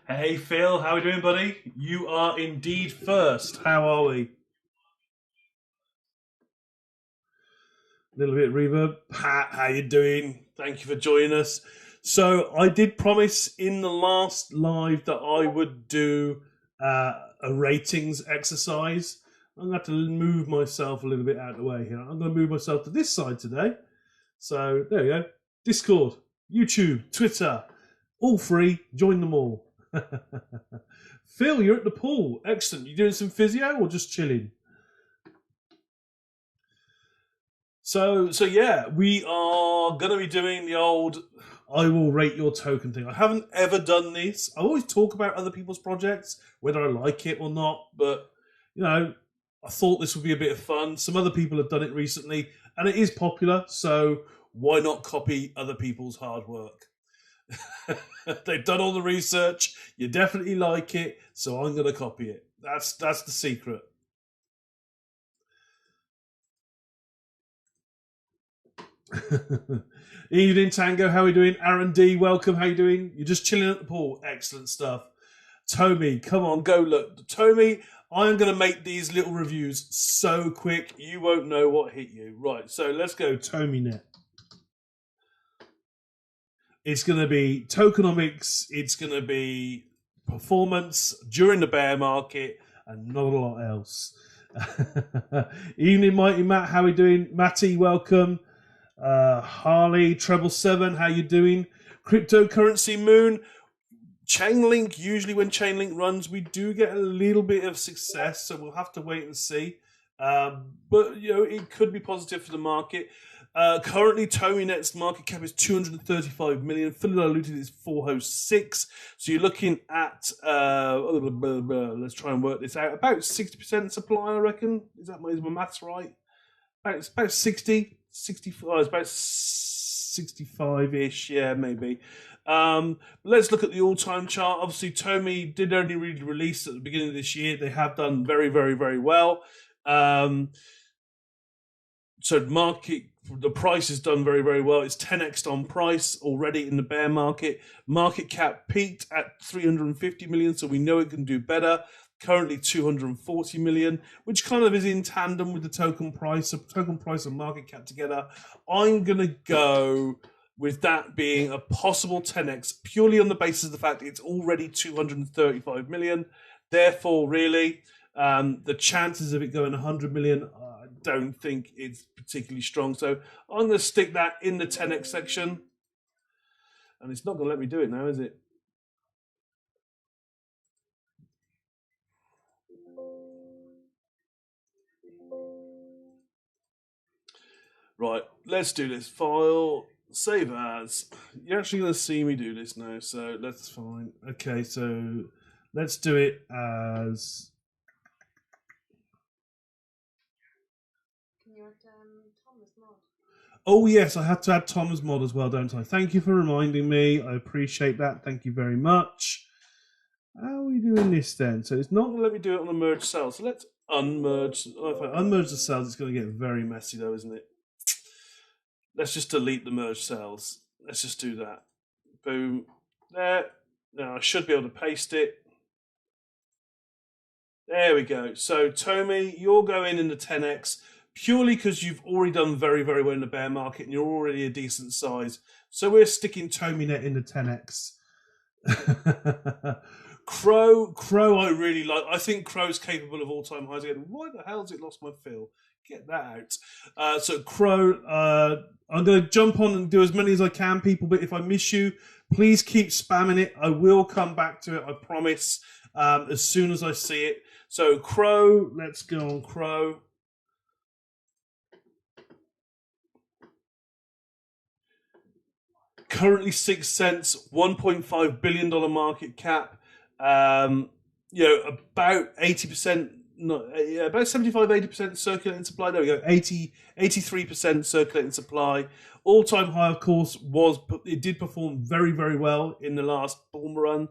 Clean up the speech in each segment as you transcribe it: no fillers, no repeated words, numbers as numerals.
Hey Phil, how are we doing, buddy? You are indeed first. How are we? A little bit of reverb. Pat, how you doing? Thank you for joining us. So I did promise in the last live that I would do a ratings exercise. I'm going to have to move myself a little bit out of the way here. I'm going to move myself to this side today. So there we go. Discord, YouTube, Twitter, all free. Join them all. Phil, you're at the pool. Excellent. You doing some physio or just chilling? So yeah, we are gonna be doing the old I will rate your token thing. I haven't ever done this. I always talk about other people's projects, whether I like it or not, but you know, I thought this would be a bit of fun. Some other people have done it recently, and it is popular, so why not copy other people's hard work? They've done all the research. You definitely like it, so I'm going to copy it. That's the secret. Evening Tango, how are we doing? Aaron D, welcome. How you doing? You're just chilling at the pool. Excellent stuff. Tommy, come on, go look. Tommy, I'm going to make these little reviews so quick you won't know what hit you. Right, so let's go. TommyNet. It's going to be tokenomics. It's going to be performance during the bear market, and not a lot else. Evening, Mighty Matt. How are we doing? Matty, welcome. Harley, Treble 7, how you doing? Cryptocurrency Moon. Chainlink, usually when Chainlink runs, we do get a little bit of success, so we'll have to wait and see. But, you know, it could be positive for the market. Currently, TommyNet's market cap is 235 million. Fully diluted is 406. So you're looking at let's try and work this out. About 60% supply, I reckon. Is my maths right? It's about 60, 65. It's about 65-ish. Yeah, maybe. Let's look at the all-time chart. Obviously, Tommy did only really release at the beginning of this year. They have done very, very, very well. So the price has done very, very well. It's 10x on price already in the bear market. Market cap peaked at 350 million, so we know it can do better. Currently 240 million, which kind of is in tandem with the token price. So token price and market cap together. I'm going to go with that being a possible 10x purely on the basis of the fact it's already 235 million. Therefore, really, the chances of it going 100 million, I don't think it's particularly strong. So I'm going to stick that in the 10x section. And it's not going to let me do it now, is it? Right, let's do this. File, save as. You're actually going to see me do this now, so that's fine. Okay, so let's do it as. Can you add Thomas mod? Oh, yes, I had to add Thomas mod as well, don't I? Thank you for reminding me. I appreciate that. Thank you very much. How are we doing this then? So it's not going to let me do it on a merge cell. So let's unmerge. Oh, if I unmerge the cells, it's going to get very messy though, isn't it? Let's just delete the merge cells. Let's just do that. Boom. There. Now I should be able to paste it. There we go. So Tommy, you're going in the 10x purely because you've already done very, very well in the bear market and you're already a decent size. So we're sticking TommyNet in the 10x. Crow, I really like. I think Crow's capable of all-time highs again. Why the hell has it lost my feel? Get that out. So Crow, I'm going to jump on and do as many as I can, people. But if I miss you, please keep spamming it. I will come back to it. I promise. As soon as I see it. So Crow, let's go on Crow. Currently 6 cents, $1.5 billion market cap. About 80%, about 75-80% circulating supply. There we go, 83% circulating supply. All-time high, of course, it did perform very, very well in the last bull run.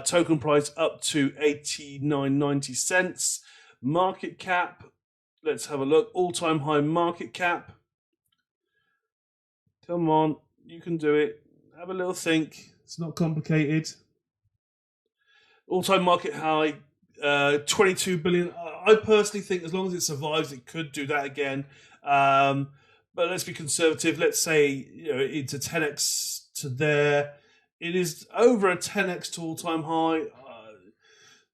Token price up to 89.90 cents. Market cap, let's have a look. All-time high market cap. Come on, you can do it. Have a little think. It's not complicated. All-time market high, 22 billion. I personally think as long as it survives, it could do that again. But let's be conservative. Let's say it's a 10x to there. It is over a 10x to all-time high.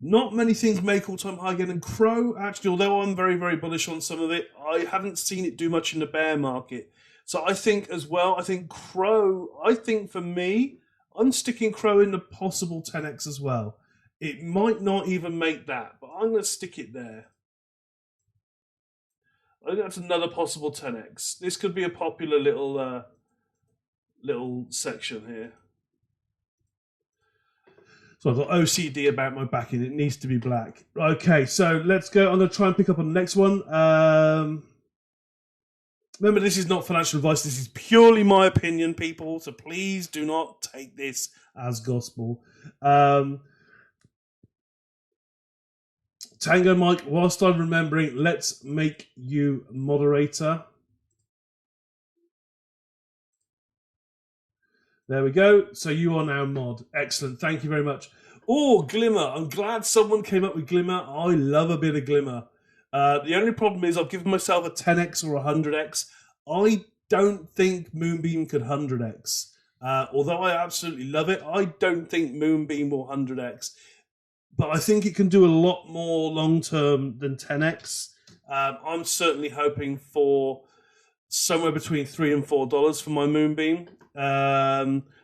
Not many things make all-time high again. And Crow, actually, although I'm very, very bullish on some of it, I haven't seen it do much in the bear market. So I think as well, Crow, for me, I'm sticking Crow in the possible 10x as well. It might not even make that, but I'm going to stick it there. I think that's another possible 10x. This could be a popular little section here. So I've got OCD about my backing. It needs to be black. Okay, so let's go. I'm going to try and pick up on the next one. Remember, this is not financial advice. This is purely my opinion, people. So please do not take this as gospel. Tango Mike, whilst I'm remembering, let's make you moderator. There we go. So you are now mod. Excellent. Thank you very much. Oh, Glimmer. I'm glad someone came up with Glimmer. I love a bit of Glimmer. The only problem is I've given myself a 10x or a 100x. I don't think Moonbeam could 100x. Although I absolutely love it, I don't think Moonbeam will 100x. But I think it can do a lot more long-term than 10x. I'm certainly hoping for somewhere between $3 and $4 for my Moonbeam.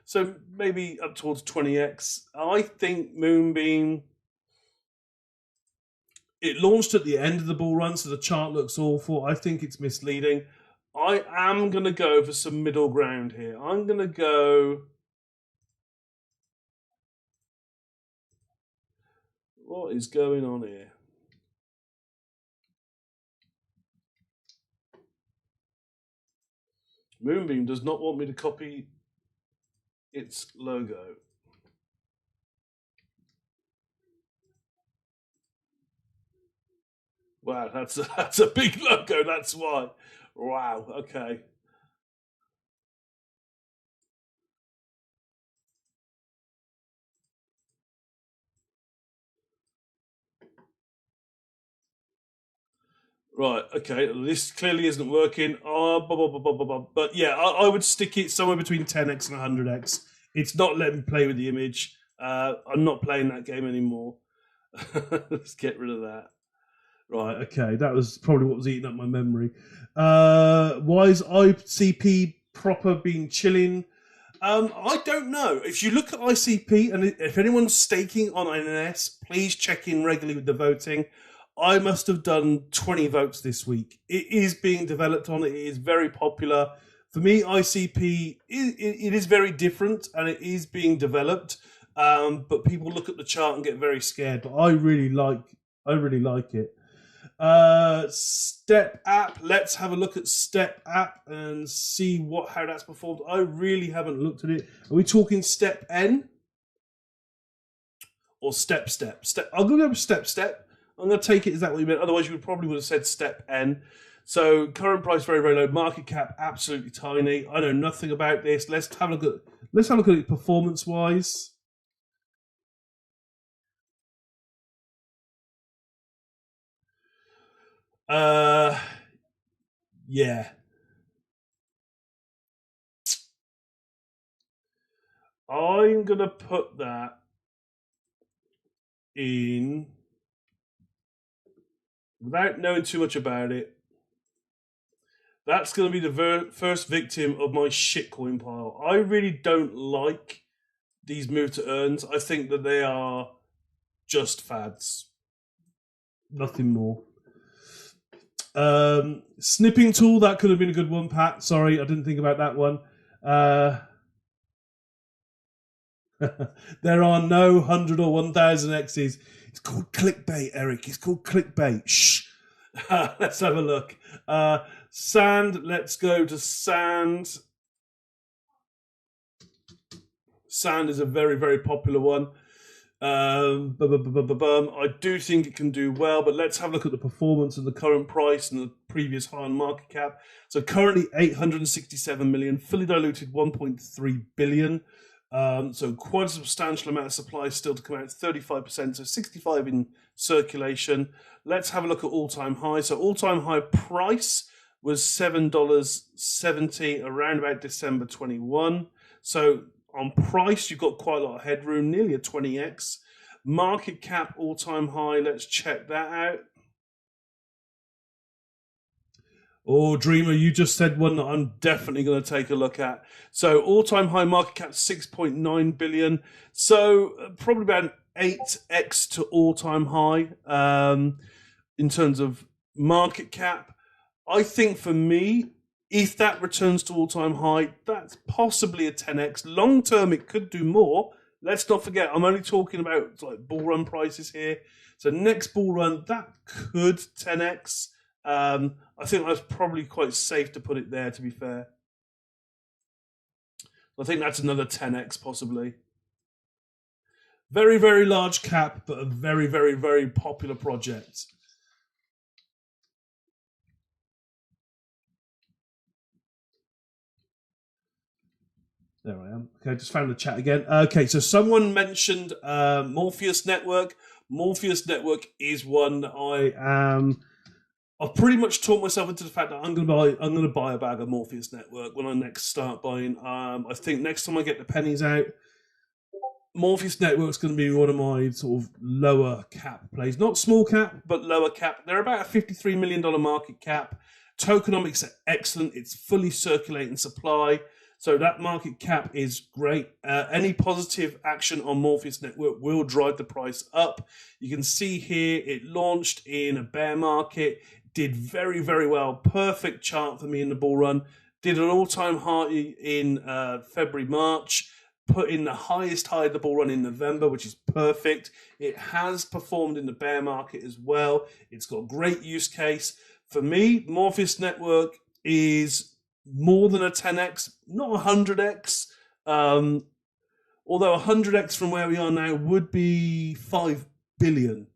So maybe up towards 20x. I think Moonbeam, it launched at the end of the bull run, so the chart looks awful. I think it's misleading. I am going to go for some middle ground here. I'm going to go... What is going on here? Moonbeam does not want me to copy its logo. Wow, that's a big logo. That's why. Wow. Okay. Right, okay, this clearly isn't working. But yeah, I would stick it somewhere between 10x and 100x. It's not letting me play with the image. I'm not playing that game anymore. Let's get rid of that. Right, okay, that was probably what was eating up my memory. Why is ICP proper been chilling? I don't know. If you look at ICP, and if anyone's staking on INS, please check in regularly with the voting. I must have done 20 votes this week. It is being developed on. It is very popular. For me, ICP, it is very different and it is being developed. But people look at the chart and get very scared. But I really like it. Step app. Let's have a look at Step app and see how that's performed. I really haven't looked at it. Are we talking Step N or Step? I'll go with Step. I'm going to take it as that what you meant. Otherwise, you would have said Step N. So current price very, very low. Market cap absolutely tiny. I know nothing about this. Let's have a look at it performance wise. Yeah. I'm going to put that in, without knowing too much about it, that's going to be the first victim of my shitcoin pile. I really don't like these move to earns. I think that they are just fads. Nothing more. Snipping tool, that could have been a good one, Pat. Sorry, I didn't think about that one. There are no 100 or 1,000 X's. It's called clickbait, Eric. It's called clickbait. Shh. Let's have a look. Sand. Let's go to Sand. Sand is a very, very popular one. I do think it can do well, but let's have a look at the performance of the current price and the previous high on market cap. So currently 867 million, fully diluted 1.3 billion. So quite a substantial amount of supply still to come out, 35%, so 65 in circulation. Let's have a look at all-time high. So all-time high price was $7.70 around about December 21. So on price, you've got quite a lot of headroom, nearly a 20x. Market cap all-time high, let's check that out. Oh, Dreamer, you just said one that I'm definitely going to take a look at. So all-time high market cap, 6.9 billion. So probably about an 8x to all-time high in terms of market cap. I think for me, if that returns to all-time high, that's possibly a 10x. Long term, it could do more. Let's not forget, I'm only talking about like bull run prices here. So next bull run, that could 10x. I think that's probably quite safe to put it there, to be fair. I think that's another 10x possibly. Very, very large cap, but a very, very, very popular project. There I am. Okay, just found the chat again. Okay, so someone mentioned Morpheus Network. Morpheus Network is one that I've pretty much taught myself into the fact that I'm going to buy a bag of Morpheus Network when I next start buying. I think next time I get the pennies out, Morpheus Network's going to be one of my sort of lower cap plays. Not small cap, but lower cap. They're about a $53 million market cap. Tokenomics are excellent. It's fully circulating supply. So that market cap is great. Any positive action on Morpheus Network will drive the price up. You can see here it launched in a bear market, did very, very well. Perfect chart for me in the bull run. Did an all-time high in February, March. Put in the highest high of the bull run in November, which is perfect. It has performed in the bear market as well. It's got great use case. For me, Morpheus Network is more than a 10x, not 100x. Although 100x from where we are now would be 5 billion.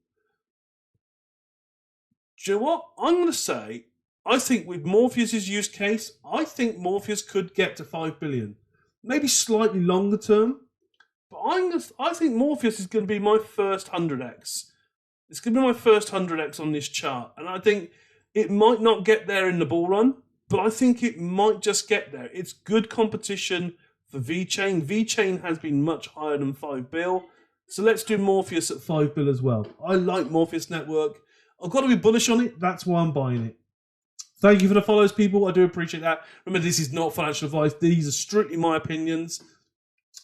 Do you know what? I'm going to say, I think with Morpheus's use case, I think Morpheus could get to 5 billion. Maybe slightly longer term. But I think Morpheus is going to be my first 100x. It's going to be my first 100x on this chart. And I think it might not get there in the bull run, but I think it might just get there. It's good competition for VeChain. VeChain has been much higher than 5 bill. So let's do Morpheus at 5 bill as well. I like Morpheus Network. I've got to be bullish on it. That's why I'm buying it. Thank you for the follows, people. I do appreciate that. Remember, this is not financial advice. These are strictly my opinions.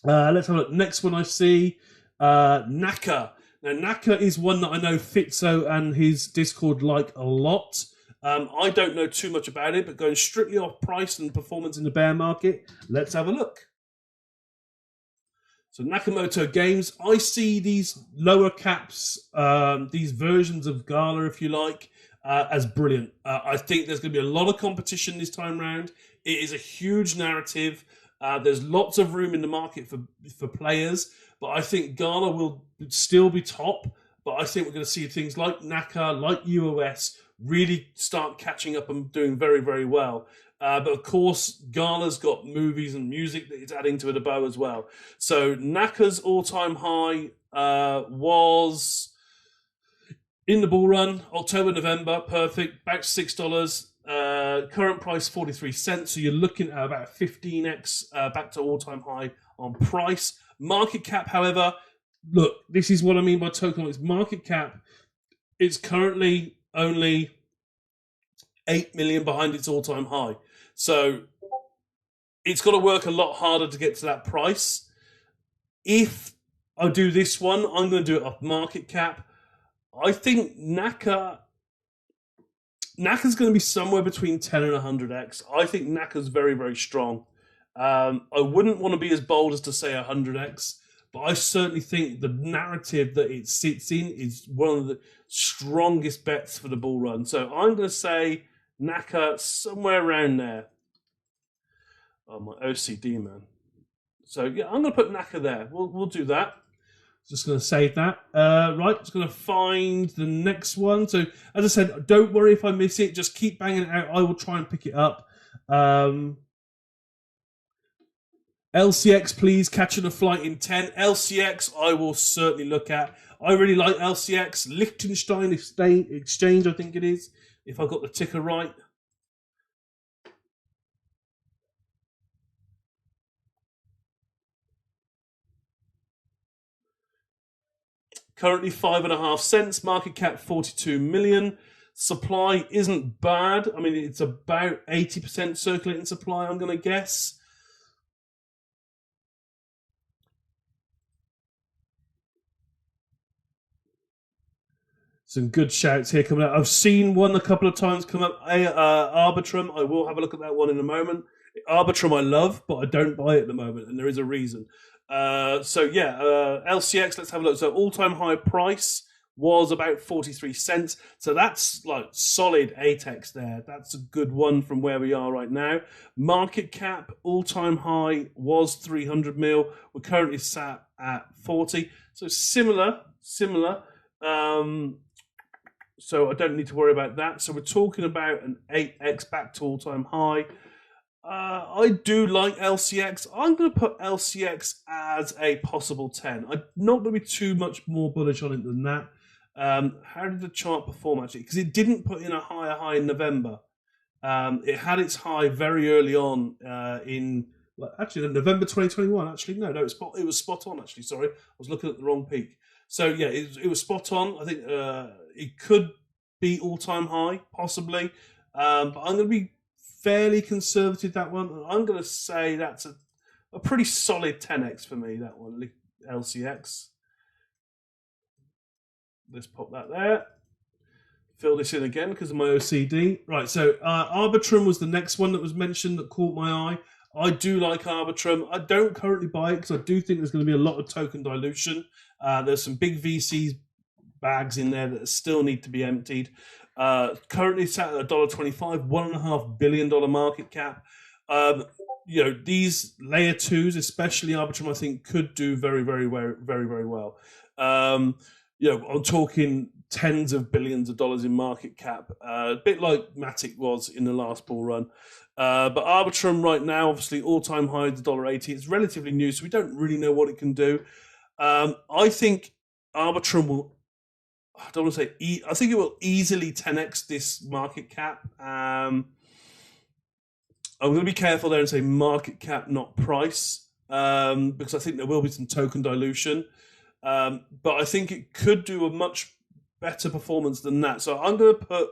Let's have a look. Next one I see, Naka. Now, Naka is one that I know Fitzo and his Discord like a lot. I don't know too much about it, but going strictly off price and performance in the bear market, let's have a look. So Nakamoto Games, I see these lower caps, these versions of Gala, if you like, as brilliant. I think there's going to be a lot of competition this time round. It is a huge narrative. There's lots of room in the market for players, but I think Gala will still be top. But I think we're going to see things like Naka, like UOS, really start catching up and doing very, very well. But of course, Gala's got movies and music that it's adding to the bow as well. So Naka's all-time high was in the bull run, October, November, perfect, back to $6. Current price 43 cents. So you're looking at about 15x back to all-time high on price. Market cap, however, look, this is what I mean by tokenomics. Market cap, it's currently only 8 million behind its all-time high. So it's got to work a lot harder to get to that price. If I do this one, I'm going to do it off market cap. I think Naka's going to be somewhere between 10 and 100x. I think Naka's very, very strong. I wouldn't want to be as bold as to say 100x, but I certainly think the narrative that it sits in is one of the strongest bets for the bull run. So I'm going to say Naka somewhere around there. Oh, my OCD, man. So yeah, I'm going to put Naka there. We'll do that. Just going to save that. Right, just going to find the next one. So as I said, don't worry if I miss it. Just keep banging it out. I will try and pick it up. LCX, please, catching a flight in 10. LCX, I will certainly look at. I really like LCX. Liechtenstein Exchange, I think it is, if I got the ticker right. Currently 5.5 cents, market cap 42 million. Supply isn't bad. I mean, it's about 80% circulating supply, I'm going to guess. Some good shouts here coming out. I've seen one a couple of times come up. Arbitrum. I will have a look at that one in a moment. Arbitrum I love, but I don't buy it at the moment, and there is a reason. LCX, let's have a look. So all-time high price was about 43 cents. So that's like solid ATEX there. That's a good one from where we are right now. Market cap, all-time high was 300 mil. We're currently sat at 40. So similar. So I don't need to worry about that. So we're talking about an 8x back to all-time high. I do like LCX. I'm going to put LCX as a possible 10. I'm not going to be too much more bullish on it than that. How did the chart perform, actually? Because it didn't put in a higher high in November. It had its high very early on November 2021. Actually, no, it was spot on, actually. Sorry, I was looking at the wrong peak. So, yeah, it was spot on. I think it could be all-time high, possibly. But I'm going to be fairly conservative, that one. I'm going to say that's a pretty solid 10x for me, that one, LCX. Let's pop that there. Fill this in again because of my OCD. Right, so Arbitrum was the next one that was mentioned that caught my eye. I do like Arbitrum. I don't currently buy it because I do think there's going to be a lot of token dilution. There's some big VC bags in there that still need to be emptied. Currently sat at $1.25, $1.5 billion market cap. These layer twos, especially Arbitrum, I think could do very, very, very, very, very well. I'm talking tens of billions of dollars in market cap, a bit like Matic was in the last bull run. But Arbitrum right now, obviously all-time high is $1.80. It's relatively new, so we don't really know what it can do. I think Arbitrum will, I don't want to say, I think it will easily 10x this market cap. I'm going to be careful there and say market cap, not price, because I think there will be some token dilution. But I think it could do a much better performance than that. So I'm going to put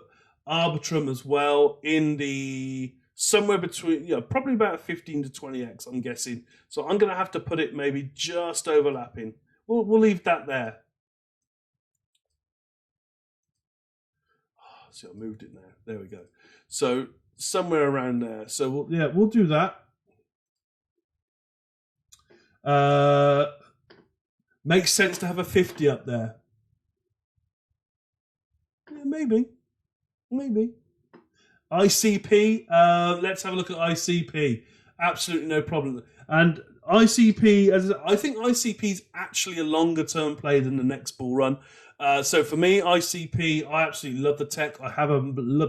Arbitrum as well in the somewhere between, probably about 15 to 20x, I'm guessing. So I'm going to have to put it maybe just overlapping. We'll leave that there. See, I moved it now. There we go. So somewhere around there. So we'll do that. Makes sense to have a 50 up there. Yeah, maybe. ICP. Let's have a look at ICP. Absolutely no problem. And ICP, I think ICP is actually a longer term play than the next bull run. So for me, ICP, I absolutely love the tech. I have a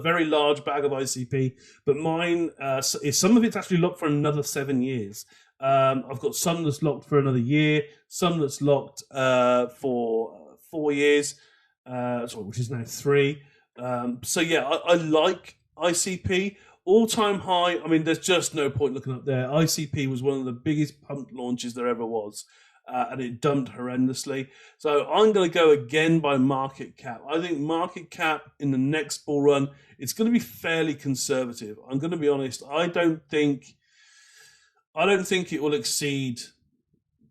very large bag of ICP, but mine, some of it's actually locked for another 7 years. I've got some that's locked for another year, some that's locked for 4 years, which is now 3. I like ICP. All-time high, I mean, there's just no point looking up there. ICP was one of the biggest pump launches there ever was. And it dumped horrendously. So I'm going to go again by market cap. I think market cap in the next bull run, it's going to be fairly conservative. I'm going to be honest. I don't think it will exceed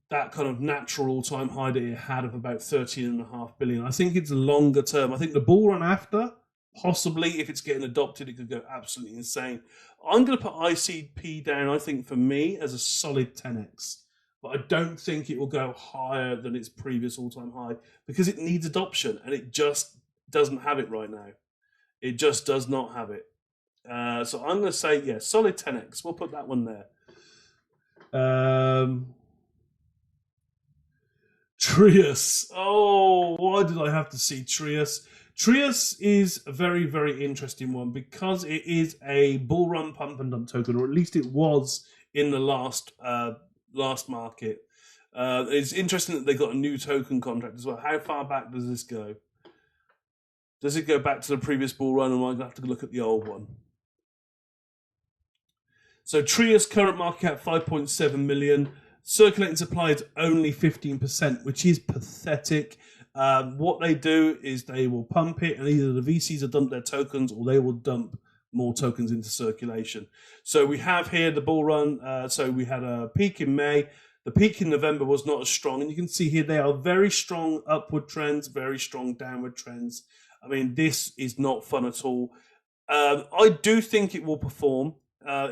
that kind of natural all-time high that it had of about 13.5 billion. I think it's longer term. I think the bull run after, possibly if it's getting adopted, it could go absolutely insane. I'm going to put ICP down, I think, for me, as a solid 10x. But I don't think it will go higher than its previous all-time high because it needs adoption and it just doesn't have it right now. It just does not have it. So I'm going to say, solid 10x. We'll put that one there. Trius. Oh, why did I have to see Trius? Trius is a very, very interesting one because it is a bull run pump and dump token, or at least it was in the last last market. It's interesting that they got a new token contract as well. How far back does this go? Does it go back to the previous bull run, or am I going to have to look at the old one? So Tria's current market cap 5.7 million. Circulating supply is only 15%, which is pathetic. What they do is they will pump it, and either the VCs will dump their tokens, or they will dump more tokens into circulation. So we have here the bull run. So we had a peak in May. The peak in November was not as strong, and you can see here they are very strong upward trends, very strong downward trends. I mean, this is not fun at all. I do think it will perform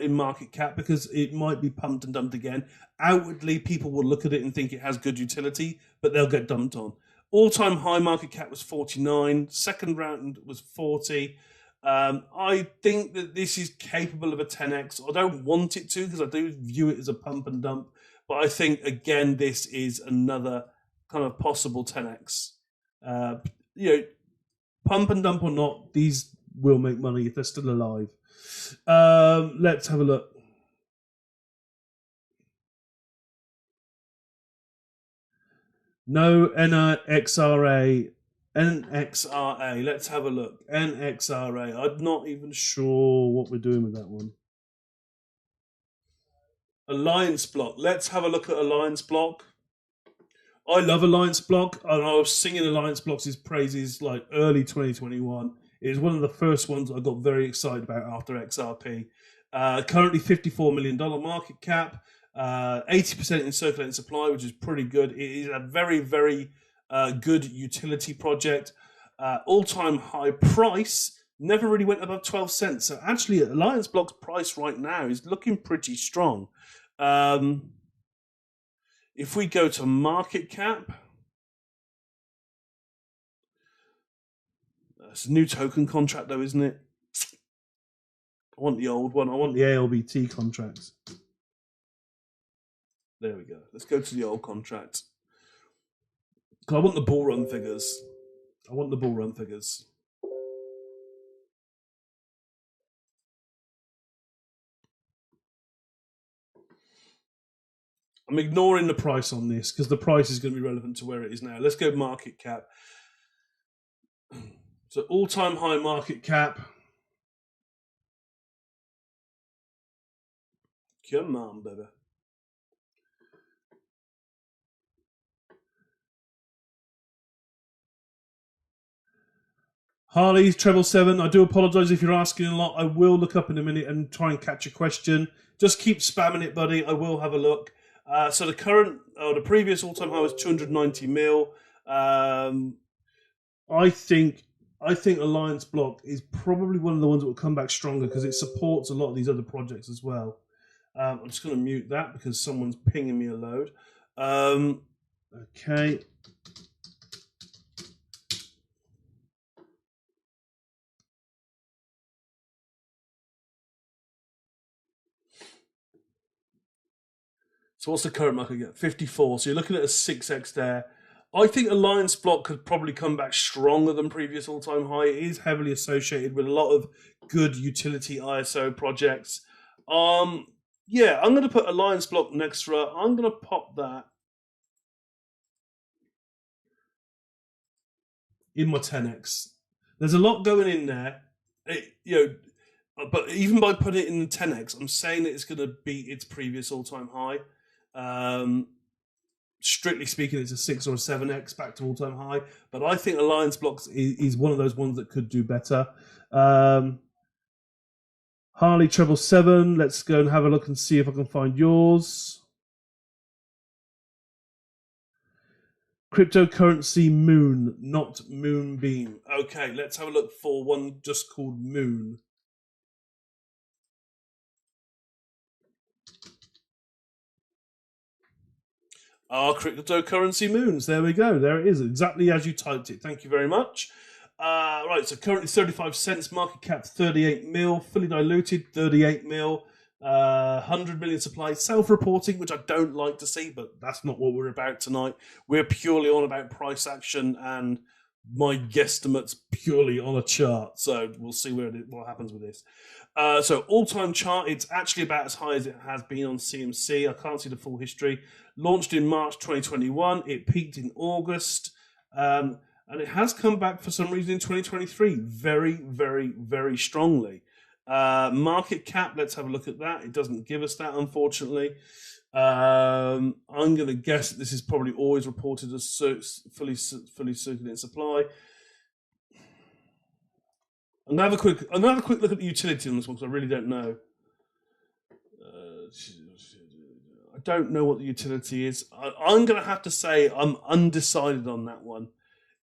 in market cap because it might be pumped and dumped again. Outwardly, people will look at it and think it has good utility, but they'll get dumped on. All-time high market cap was 49. Second round was 40. I think that this is capable of a 10x. I don't want it to because I do view it as a pump and dump. But I think, again, this is another kind of possible 10x. Pump and dump or not, these will make money if they're still alive. Let's have a look. No, NXRA. NXRA. Let's have a look. NXRA. I'm not even sure what we're doing with that one. Alliance Block. Let's have a look at Alliance Block. I love Alliance Block, and I was singing Alliance Block's praises like early 2021. It was one of the first ones I got very excited about after XRP. Currently $54 million market cap, 80% in circulating supply, which is pretty good. It is a very, very good utility project. All-time high price, never really went above 12 cents. So actually, Alliance Block's price right now is looking pretty strong. If we go to market cap, it's a new token contract though, isn't it? I want the old one. I want the ALBT contracts. There we go. Let's go to the old contract. I want the bull run figures. I'm ignoring the price on this because the price is going to be relevant to where it is now. Let's go market cap. So all-time high market cap. Come on, baby. Harley's Treble 7. I do apologise if you're asking a lot. I will look up in a minute and try and catch a question. Just keep spamming it, buddy. I will have a look. So the previous all-time high was 290 mil. I think Alliance Block is probably one of the ones that will come back stronger because it supports a lot of these other projects as well. I'm just going to mute that because someone's pinging me a load. Okay. So what's the current market cap? 54. So you're looking at a 6x there. I think Alliance Block could probably come back stronger than previous all-time high. It is heavily associated with a lot of good utility ISO projects. Yeah, I'm going to put Alliance Block next to her. I'm going to pop that in my 10x. There's a lot going in there. But even by putting it in the 10x, I'm saying that it's going to beat its previous all-time high. Strictly speaking, it's a 6 or a 7x back to all-time high. But I think Alliance Blocks is one of those ones that could do better. Harley Treble 7. Let's go and have a look and see if I can find yours. Cryptocurrency Moon, not Moonbeam. Okay, let's have a look for one just called Moon. Our cryptocurrency moons. There we go. There it is. Exactly as you typed it. Thank you very much. Right, so currently 35 cents. Market cap 38 mil. Fully diluted 38 mil. 100 million supply. Self-reporting, which I don't like to see, but that's not what we're about tonight. We're purely on about price action and my guesstimates purely on a chart. So we'll see what happens with this. So all-time chart, it's actually about as high as it has been on CMC. I can't see the full history. Launched in March 2021. It peaked in August. And it has come back for some reason in 2023 very, very, very strongly. Market cap, let's have a look at that. It doesn't give us that, unfortunately. I'm going to guess that this is probably always reported as fully circulating supply. Another quick look at the utility on this one because I really don't know. I don't know what the utility is. I'm going to have to say I'm undecided on that one.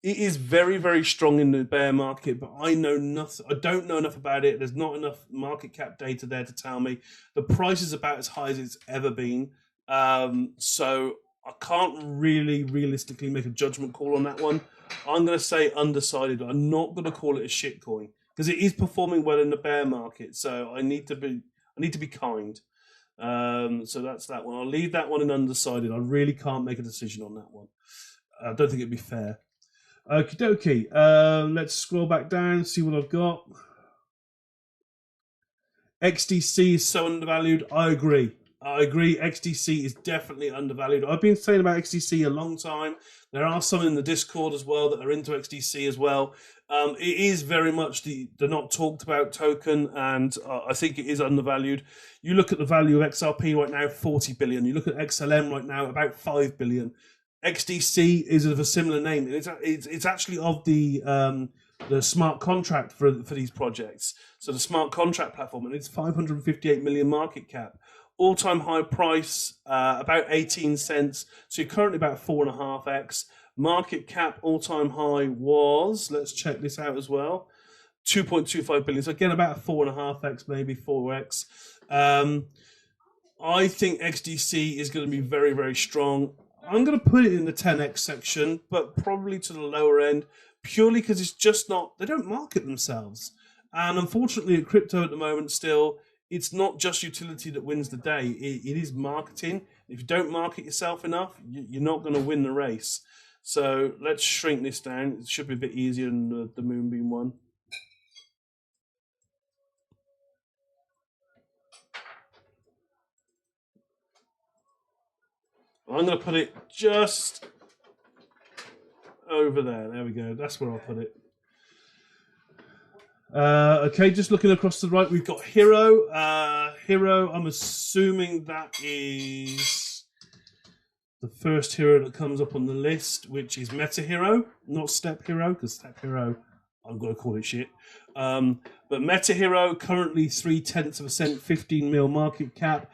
It is very, very strong in the bear market, but I know nothing. I don't know enough about it. There's not enough market cap data there to tell me. The price is about as high as it's ever been. So I can't really realistically make a judgment call on that one. I'm going to say undecided. I'm not going to call it a shitcoin because it is performing well in the bear market. So I need to be kind. So that's that one. I'll leave that one in undecided. I really can't make a decision on that one. I don't think it'd be fair. Okie dokie. Let's scroll back down and see what I've got. XDC is so undervalued. I agree. XDC is definitely undervalued. I've been saying about XDC a long time. There are some in the Discord as well that are into XDC as well. It is very much the not talked about token, and I think it is undervalued. You look at the value of XRP right now, 40 billion. You look at XLM right now, about 5 billion. XDC is of a similar name. It's actually of the smart contract for these projects. So the smart contract platform, and it's 558 million market cap. All-time high price, about 18 cents. So you're currently about 4.5x. Market cap all-time high was, let's check this out as well, 2.25 billion. So again, about 4.5x, maybe 4x. I think XDC is going to be very, very strong. I'm going to put it in the 10x section, but probably to the lower end, purely because it's just not, they don't market themselves. And unfortunately, at crypto at the moment still, it's not just utility that wins the day. It is marketing. If you don't market yourself enough, you're not going to win the race. So let's shrink this down. It should be a bit easier than the Moonbeam one. I'm going to put it just over there. There we go. That's where I'll put it. Okay, just looking across to the right, we've got Hero. Hero, I'm assuming that is the first hero that comes up on the list, which is Meta Hero, not Step Hero, because Step Hero, I'm going to call it shit. But Meta Hero, currently 0.3%, 15 mil market cap.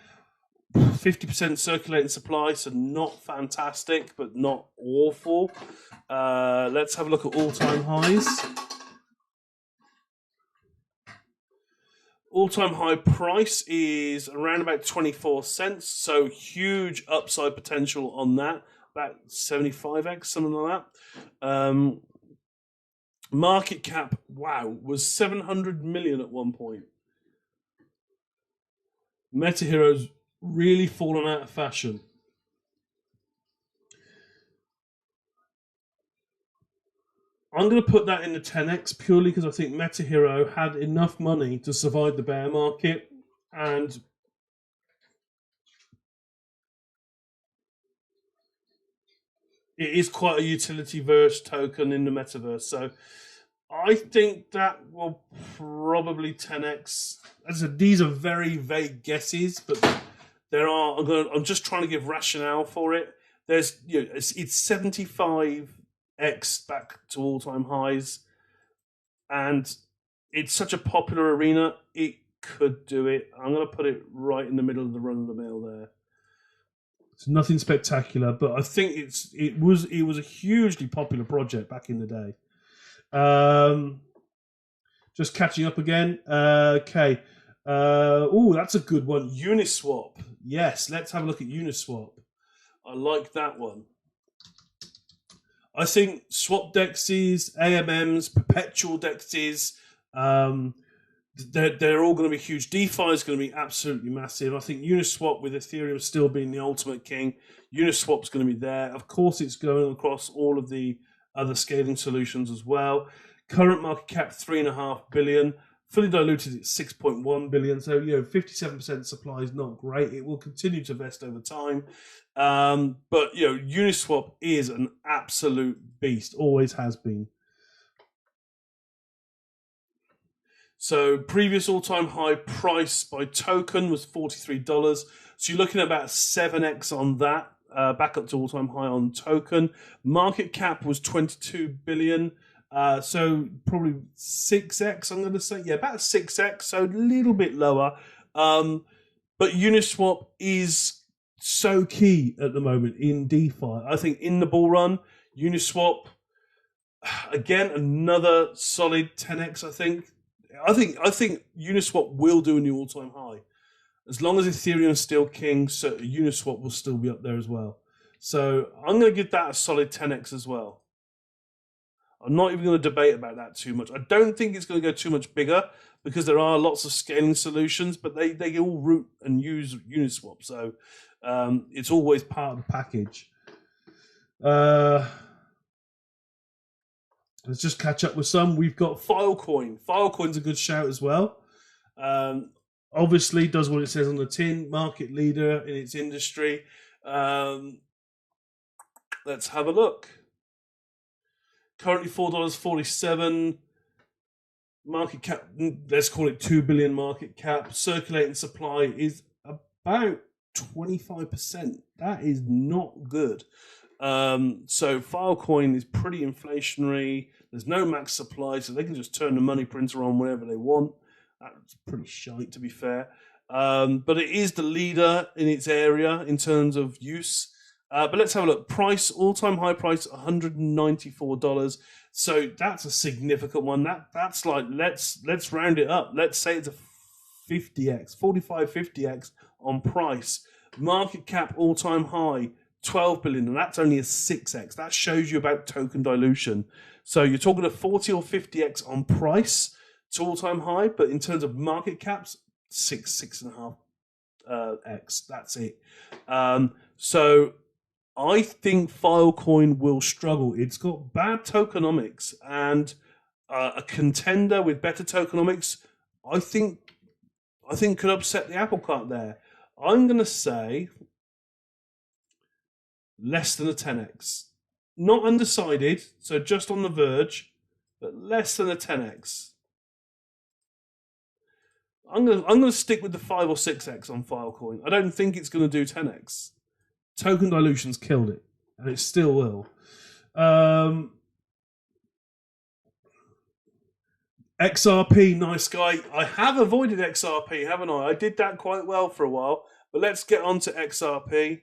50% circulating supply, so not fantastic, but not awful. Let's have a look at all-time highs. All-time high price is around about 24 cents, so huge upside potential on that. About 75x, something like that. Market cap, wow, was 700 million at one point. Meta Heroes really fallen out of fashion. I'm going to put that in the 10x purely because I think Meta Hero had enough money to survive the bear market, and it is quite a utility-verse token in the metaverse. So I think that will probably 10x. As I said, these are very vague guesses, but I'm just trying to give rationale for it. There's, it's 75x back to all-time highs, and it's such a popular arena. It could do it. I'm going to put it right in the middle of the run-of-the-mill there. It's nothing spectacular, but I think it was a hugely popular project back in the day. Just catching up again. Okay. That's a good one. Uniswap. Yes, let's have a look at Uniswap. I like that one. I think swap dexes, AMMs, perpetual dexes, they're all going to be huge. DeFi is going to be absolutely massive. I think Uniswap, with Ethereum still being the ultimate king, Uniswap's going to be there. Of course, it's going across all of the other scaling solutions as well. Current market cap 3.5 billion. Fully diluted at 6.1 billion. So 57% supply is not great. It will continue to vest over time. But Uniswap is an absolute beast. Always has been. So previous all-time high price by token was $43. So you're looking at about 7x on that, back up to all-time high on token. Market cap was 22 billion. So probably 6x, I'm going to say. Yeah, about 6x, so a little bit lower. But Uniswap is so key at the moment in DeFi. I think in the bull run, Uniswap, again, another solid 10x, I think. I think Uniswap will do a new all-time high. As long as Ethereum is still king, so Uniswap will still be up there as well. So I'm going to give that a solid 10x as well. I'm not even going to debate about that too much. I don't think it's going to go too much bigger because there are lots of scaling solutions, but they all root and use Uniswap. So it's always part of the package. Let's just catch up with some. We've got Filecoin. Filecoin's a good shout as well. Obviously, does what it says on the tin. Market leader in its industry. Let's have a look. Currently $4.47. Market cap, let's call it 2 billion market cap. Circulating supply is about 25%. That is not good. So Filecoin is pretty inflationary. There's no max supply, so they can just turn the money printer on whenever they want. That's pretty shite, to be fair. But it is the leader in its area in terms of use. But let's have a look. Price, all-time high price, $194. So that's a significant one. That's like, let's round it up. Let's say it's a 50x, 45, 50x on price. Market cap, all-time high, 12 billion, and that's only a 6x. That shows you about token dilution. So you're talking a 40 or 50x on price to all-time high, but in terms of market caps, 6.5x. That's it. So I think Filecoin will struggle. It's got bad tokenomics, and a contender with better tokenomics, I think could upset the apple cart there. I'm going to say less than a 10x. Not undecided, so just on the verge, but less than a 10x. I'm gonna stick with the 5 or 6x on Filecoin. I don't think it's going to do 10x. Token dilution's killed it, and it still will. XRP, nice guy. I have avoided XRP, haven't I? I did that quite well for a while, but let's get on to XRP.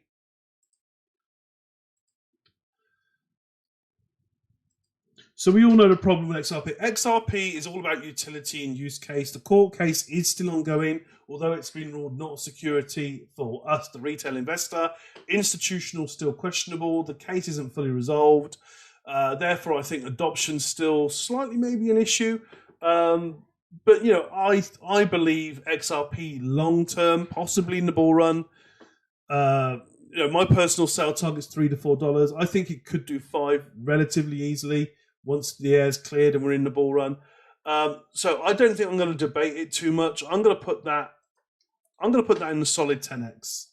So we all know the problem with XRP. XRP is all about utility and use case. The court case is still ongoing, although it's been ruled not a security for us, the retail investor. Institutional, still questionable. The case isn't fully resolved. Therefore, I think adoption's still slightly maybe an issue. But, I believe XRP long-term, possibly in the bull run. My personal sell target's $3 to $4. I think it could do $5 relatively easily once the air's cleared and we're in the bull run. So I don't think I'm going to debate it too much. I'm going to put that in the solid 10x.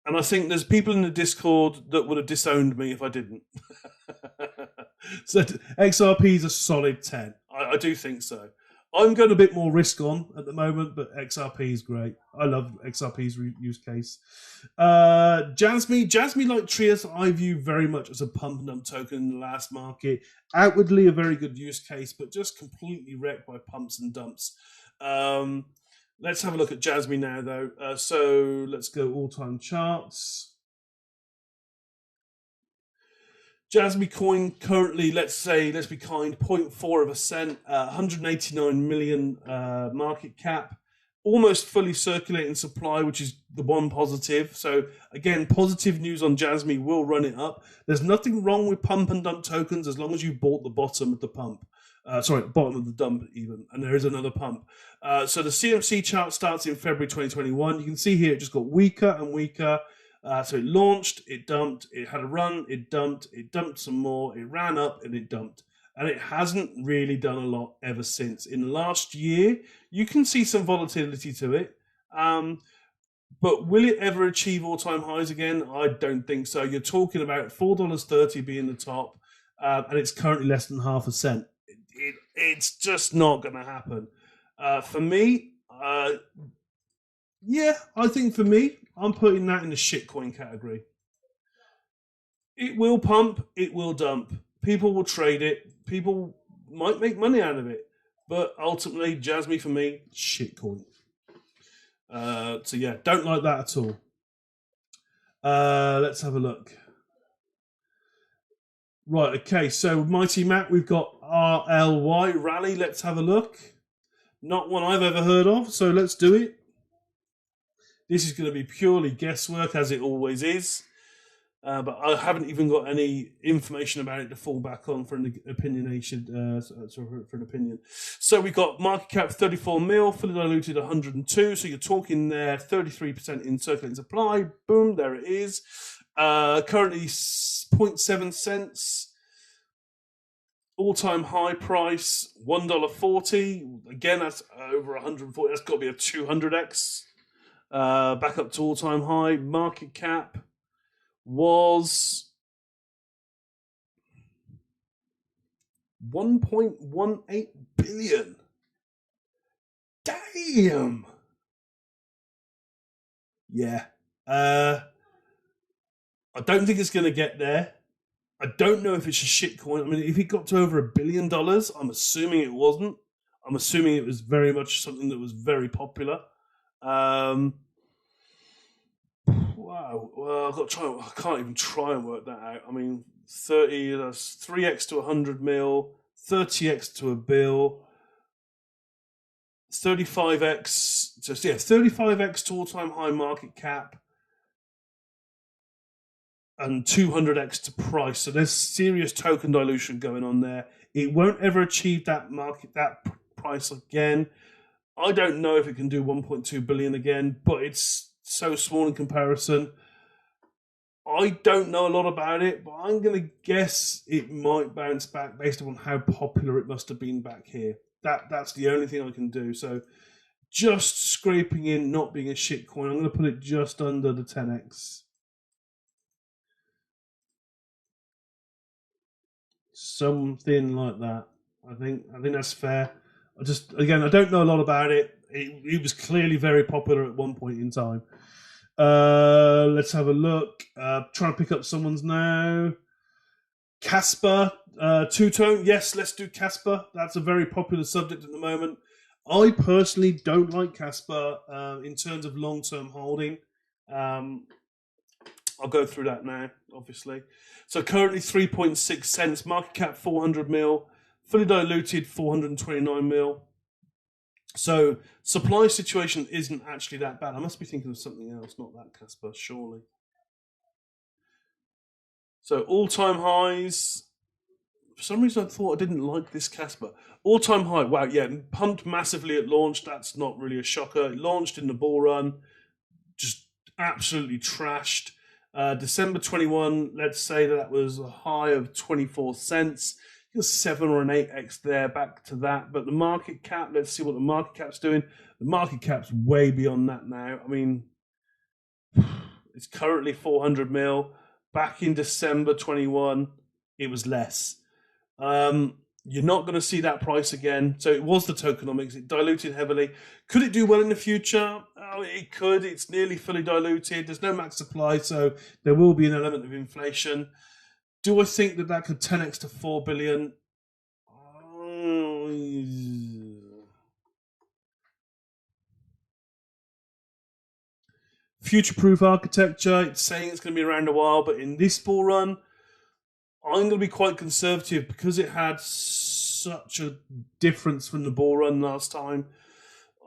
And I think there's people in the Discord that would have disowned me if I didn't. So XRP is a solid 10. I do think so. I'm going a bit more risk on at the moment, but XRP is great. I love XRP's use case. Jasmy, like Trias, I view very much as a pump and dump token in the last market. Outwardly a very good use case, but just completely wrecked by pumps and dumps. Let's have a look at Jasmy now, though. So let's go all-time charts. Jasmy coin currently, let's be kind, 0.4 of a cent, 189 million market cap, almost fully circulating supply, which is the one positive. So again, positive news on Jasmy will run it up. There's nothing wrong with pump and dump tokens as long as you bought the bottom of the pump. Bottom of the dump even, and there is another pump. So the CMC chart starts in February 2021. You can see here it just got weaker and weaker. So it launched, it dumped, it had a run, it dumped some more, it ran up, and it dumped. And it hasn't really done a lot ever since. In the last year, you can see some volatility to it. But will it ever achieve all-time highs again? I don't think so. You're talking about $4.30 being the top, and it's currently less than half a cent. It's just not going to happen. For me, yeah, I think for me, I'm putting that in the shitcoin category. It will pump, it will dump. People will trade it. People might make money out of it. But ultimately, Jasmy for me, shitcoin. So yeah, don't like that at all. Let's have a look. Right, okay, so Mighty Mac, we've got RLY, Rally, let's have a look. Not one I've ever heard of, so let's do it. This is going to be purely guesswork, as it always is. But I haven't even got any information about it to fall back on for an opinionation. For an opinion. So we got market cap 34 mil, fully diluted 102. So you're talking there 33% in circulating supply. Boom, there it is. Currently 0.7 cents. All-time high price $1.40. Again, that's over 140. That's got to be a 200x. Back up to all-time high. Market cap was 1.18 billion. Damn. Yeah. I don't think it's going to get there. I don't know if it's a shitcoin. I mean, if it got to over $1 billion, I'm assuming it wasn't. I'm assuming it was very much something that was very popular. Wow. Well, I've got to try. I can't even try and work that out. I mean, 30. That's 3x to 100 mil, 30x to a bill, 35x. So yeah, 35x to all-time high market cap, and 200x to price. So there's serious token dilution going on there. It won't ever achieve that price again. I don't know if it can do 1.2 billion again, but it's so small in comparison. I don't know a lot about it, but I'm going to guess it might bounce back based on how popular it must have been back here. That's the only thing I can do. So just scraping in, not being a shitcoin, I'm going to put it just under the 10x. Something like that. I think that's fair. I don't know a lot about it. It was clearly very popular at one point in time. Let's have a look. Trying to pick up someone's now. Casper, two-tone. Yes, let's do Casper. That's a very popular subject at the moment. I personally don't like Casper in terms of long-term holding. I'll go through that now, obviously. So currently 3.6 cents, market cap 400 mil, fully diluted 429 mil. So supply situation isn't actually that bad. I must be thinking of something else, not that Casper, surely. So all-time highs. For some reason, I thought I didn't like this Casper. All-time high. Wow, yeah, pumped massively at launch. That's not really a shocker. It launched in the bull run, just absolutely trashed. December 21, let's say that was a high of 24 cents. It was 7 or an 8x there, back to that. But the market cap, let's see what the market cap's doing. The market cap's way beyond that now. I mean, it's currently 400 mil. Back in December 21, it was less. You're not going to see that price again. So it was the tokenomics. It diluted heavily. Could it do well in the future? Oh, it could. It's nearly fully diluted. There's no max supply, so there will be an element of inflation. Do I think that could 10x to 4 billion? Future-proof architecture. It's saying it's going to be around a while, but in this bull run, I'm going to be quite conservative because it had such a difference from the bull run last time.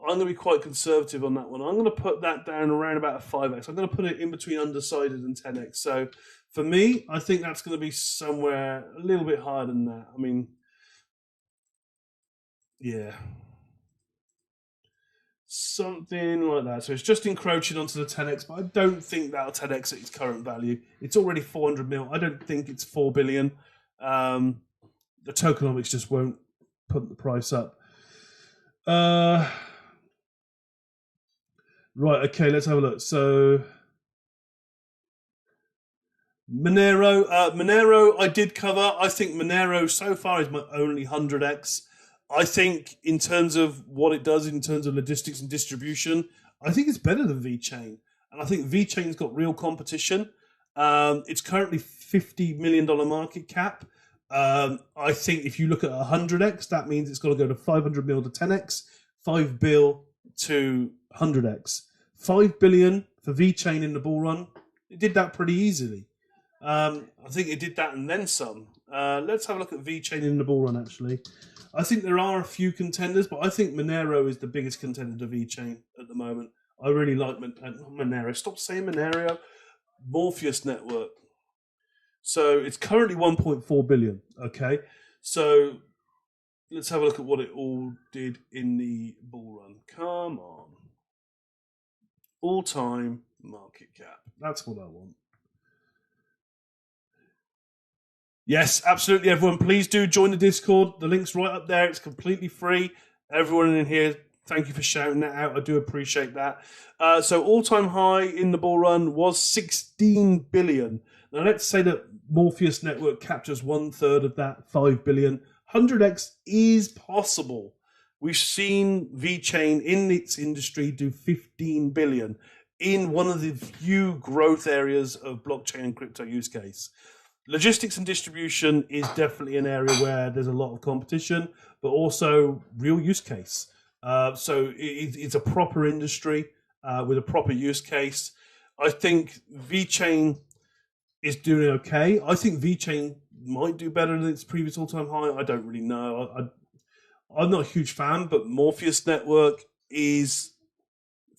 I'm going to be quite conservative on that one. I'm going to put that down around about a 5x. I'm going to put it in between undecided and 10x. So for me, I think that's going to be somewhere a little bit higher than that. I mean, yeah. Something like that. So it's just encroaching onto the 10x, but I don't think that'll 10x at its current value. It's already 400 mil. I don't think it's 4 billion. The tokenomics just won't put the price up. Right, okay, let's have a look. So Monero, I did cover. I think Monero so far is my only 100x. I think in terms of what it does in terms of logistics and distribution, I think it's better than VeChain. And I think VeChain's got real competition. It's currently $50 million market cap. I think if you look at 100x, that means it's got to go to 500 mil to 10x, 5 bill to 100x. 5 billion for VeChain in the bull run. It did that pretty easily. I think it did that and then some. Let's have a look at VeChain in the bull run, actually. I think there are a few contenders, but I think Monero is the biggest contender to VeChain at the moment. I really like Monero. Stop saying Monero. Morpheus Network. So it's currently 1.4 billion. Okay. So let's have a look at what it all did in the bull run. Come on. All-time market cap. That's what I want. Yes, absolutely, everyone. Please do join the Discord. The link's right up there. It's completely free. Everyone in here, thank you for shouting that out. I do appreciate that. So all-time high in the bull run was 16 billion. Now, let's say that Morpheus Network captures 1/3 of that 5 billion. 100x is possible. We've seen VeChain in its industry do 15 billion in one of the few growth areas of blockchain and crypto use case. Logistics and distribution is definitely an area where there's a lot of competition, but also real use case. So it's a proper industry with a proper use case. I think VeChain is doing okay. I think VeChain might do better than its previous all-time high. I don't really know. I'm not a huge fan, but Morpheus Network is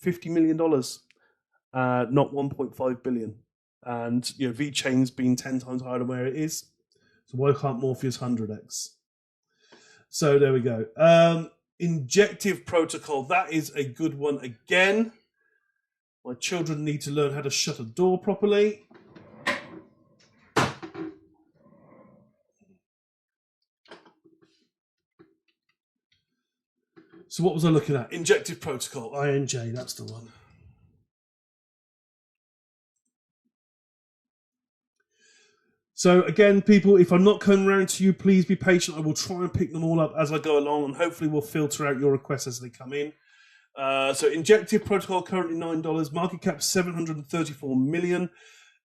$50 million, not 1.5 billion. And VeChain's been 10 times higher than where it is. So why can't Morpheus 100x? So there we go. Injective protocol. That is a good one again. My children need to learn how to shut a door properly. So what was I looking at? Injective protocol. INJ, that's the one. So again, people, if I'm not coming around to you, please be patient. I will try and pick them all up as I go along, and hopefully we'll filter out your requests as they come in. So Injective protocol currently $9, market cap 734 million,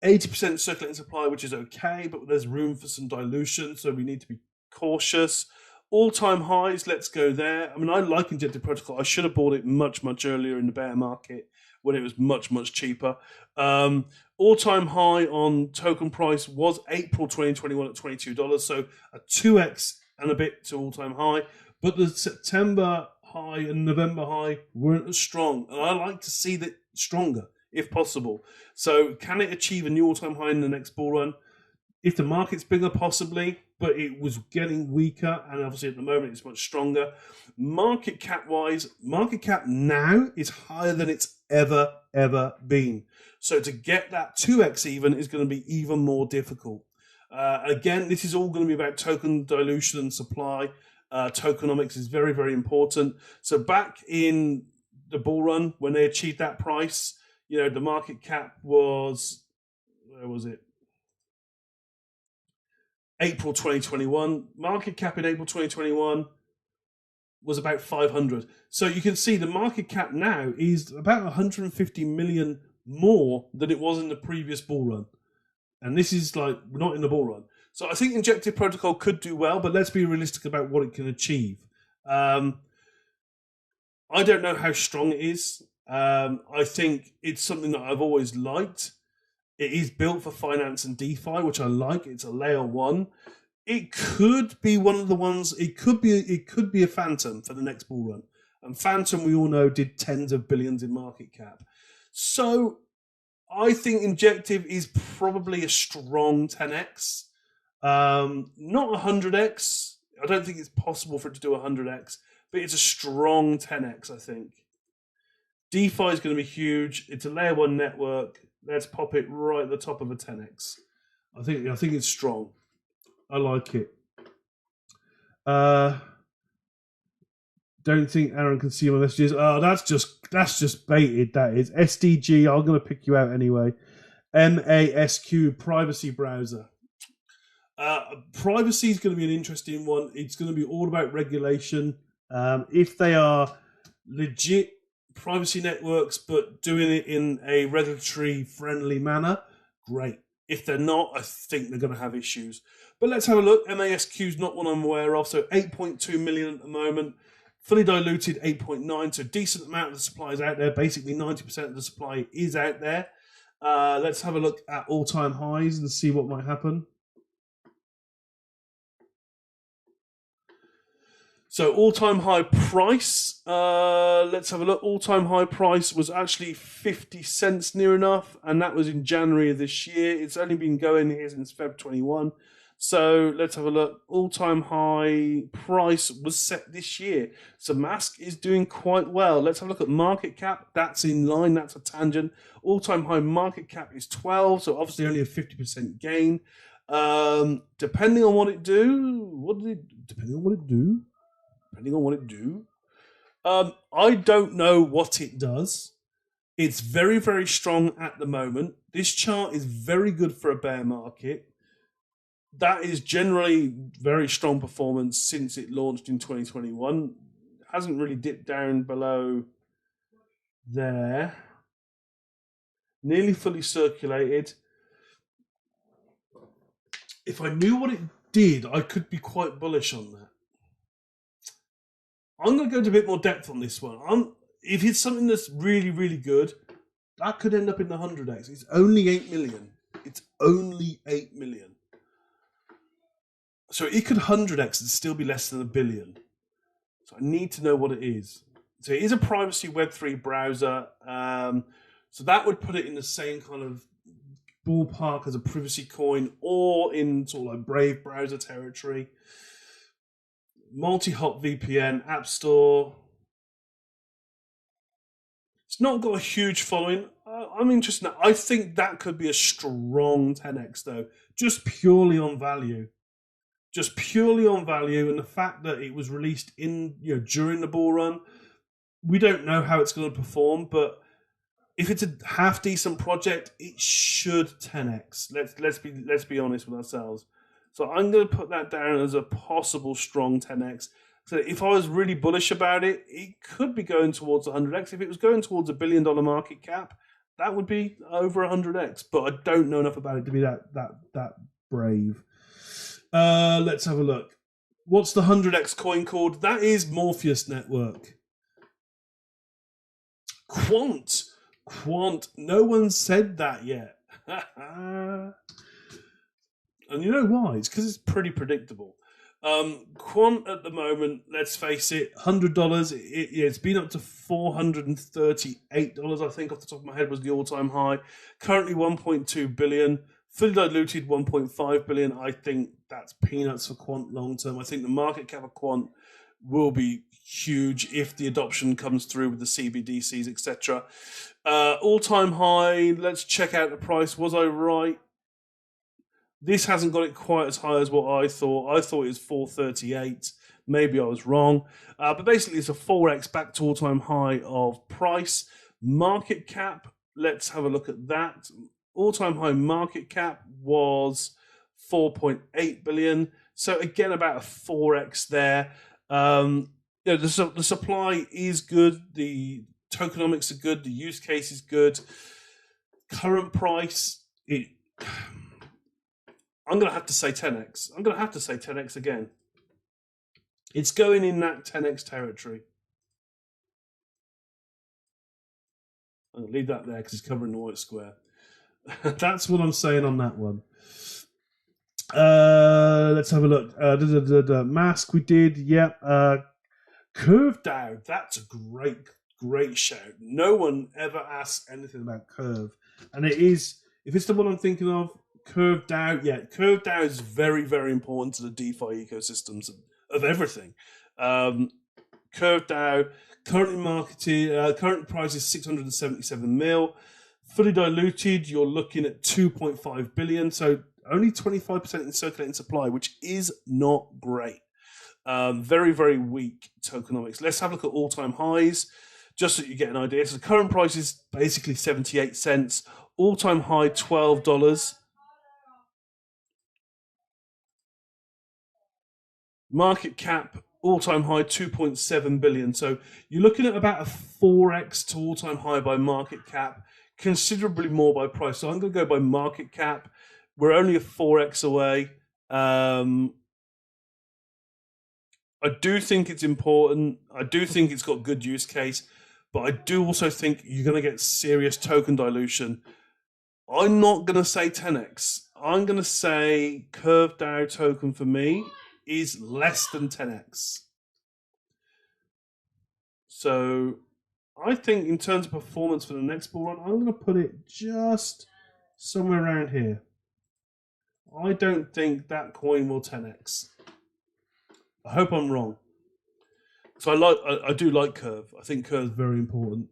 80% circulating supply, which is okay, but there's room for some dilution, so we need to be cautious. All-time highs, let's go there. I mean, I like Injective protocol. I should have bought it much, much earlier in the bear market when it was much, much cheaper. All-time high on token price was April 2021 at $22, so a 2x and a bit to all-time high. But the September high and November high weren't as strong, and I like to see that stronger if possible. So can it achieve a new all-time high in the next bull run? If the market's bigger, possibly, but it was getting weaker, and obviously at the moment it's much stronger. Market cap-wise, market cap now is higher than it's ever been. So to get that 2x even is going to be even more difficult. Again, this is all going to be about token dilution and supply. Tokenomics is very, very important. So back in the bull run, when they achieved that price, the market cap was, where was it? April 2021. Market cap in April 2021 was about 500. So you can see the market cap now is about 150 million more than it was in the previous bull run. And this is we're not in the bull run. So I think Injective protocol could do well, but let's be realistic about what it can achieve. I don't know how strong it is. I think it's something that I've always liked. It is built for finance and DeFi, which I like. It's a layer one. It could be one of the ones. It could be a Phantom for the next bull run. And Phantom, we all know, did tens of billions in market cap. So I think Injective is probably a strong 10x. Not 100x. I don't think it's possible for it to do 100x, but it's a strong 10x, I think. DeFi is going to be huge. It's a layer one network. Let's pop it right at the top of a 10x. I think it's strong. I like it. Don't think Aaron can see my messages. Oh, that's just baited. That is SDG. I'm going to pick you out anyway. MASQ privacy browser. Privacy is going to be an interesting one. It's going to be all about regulation. If they are legit privacy networks but doing it in a regulatory friendly manner, great. If they're not, I think they're going to have issues. But let's have a look. MASQ is not one I'm aware of. So 8.2 million at the moment. Fully diluted 8.9. So decent amount of the supply is out there. Basically 90% of the supply is out there. Let's have a look at all-time highs and see what might happen. So all-time high price, let's have a look. All-time high price was actually 50 cents near enough, and that was in January of this year. It's only been going here since Feb 21. So let's have a look. All-time high price was set this year. So Mask is doing quite well. Let's have a look at market cap. That's in line. That's a tangent. All-time high market cap is 12, so obviously only a 50% gain. Depending on what it do, depending on what it do, I don't know what it does. It's very, very strong at the moment. This chart is very good for a bear market. That is generally very strong performance since it launched in 2021. It hasn't really dipped down below there. Nearly fully circulated. If I knew what it did, I could be quite bullish on that. I'm going to go into a bit more depth on this one. If it's something that's really, really good, that could end up in the 100x. It's only 8 million. It's only 8 million. So it could 100x and still be less than $1 billion. So I need to know what it is. So it is a privacy Web3 browser. So that would put it in the same kind of ballpark as a privacy coin or in sort of like Brave browser territory. Multi-hop VPN, App Store. It's not got a huge following. I'm interested. I think that could be a strong 10x though, just purely on value. Just purely on value and the fact that it was released in during the bull run. We don't know how it's going to perform, but if it's a half decent project, it should 10x. Let's be honest with ourselves. So I'm going to put that down as a possible strong 10x. So if I was really bullish about it, it could be going towards 100x. If it was going towards $1 billion market cap, that would be over 100x. But I don't know enough about it to be that brave. Let's have a look. What's the 100x coin called? That is Morpheus Network. Quant. No one said that yet. And you know why? It's because it's pretty predictable. Quant at the moment, let's face it, $100. It's been up to $438, I think, off the top of my head, was the all-time high. Currently 1.2 billion. Fully diluted 1.5 billion. I think that's peanuts for Quant long term. I think the market cap of Quant will be huge if the adoption comes through with the CBDCs, etc. All-time high. Let's check out the price. Was I right? This hasn't got it quite as high as what I thought. I thought it was 438. Maybe I was wrong. But basically, it's a 4x back to all-time high of price. Market cap, let's have a look at that. All-time high market cap was 4.8 billion. So again, about a 4x there. The supply is good. The tokenomics are good. The use case is good. Current price, I'm going to have to say 10x. I'm going to have to say 10x again. It's going in that 10x territory. I'm going to leave that there because it's covering the white square. That's what I'm saying on that one. Let's have a look. Mask we did. Yep. Curve DAO. That's a great shout. No one ever asks anything about Curve. And it is, if it's the one I'm thinking of, Curve DAO. Yeah, Curve DAO is very, very important to the DeFi ecosystems of everything. Curve Dow currently marketed. Current price is 677 mil. Fully diluted, you're looking at 2.5 billion. So only 25% in circulating supply, which is not great. Very, very weak tokenomics. Let's have a look at all-time highs, just so you get an idea. So the current price is basically 78 cents. All-time high, $12. Market cap, all-time high, 2.7 billion. So you're looking at about a 4x to all-time high by market cap, considerably more by price. So I'm going to go by market cap. We're only a 4x away. I do think it's important. I do think it's got good use case, but I do also think you're going to get serious token dilution. I'm not going to say 10x. I'm going to say Curve Dow token for me is less than 10x. So I think in terms of performance for the next bull run, I'm going to put it just somewhere around here. I don't think that coin will 10x. I hope I'm wrong. So I do like Curve. I think Curve is very important.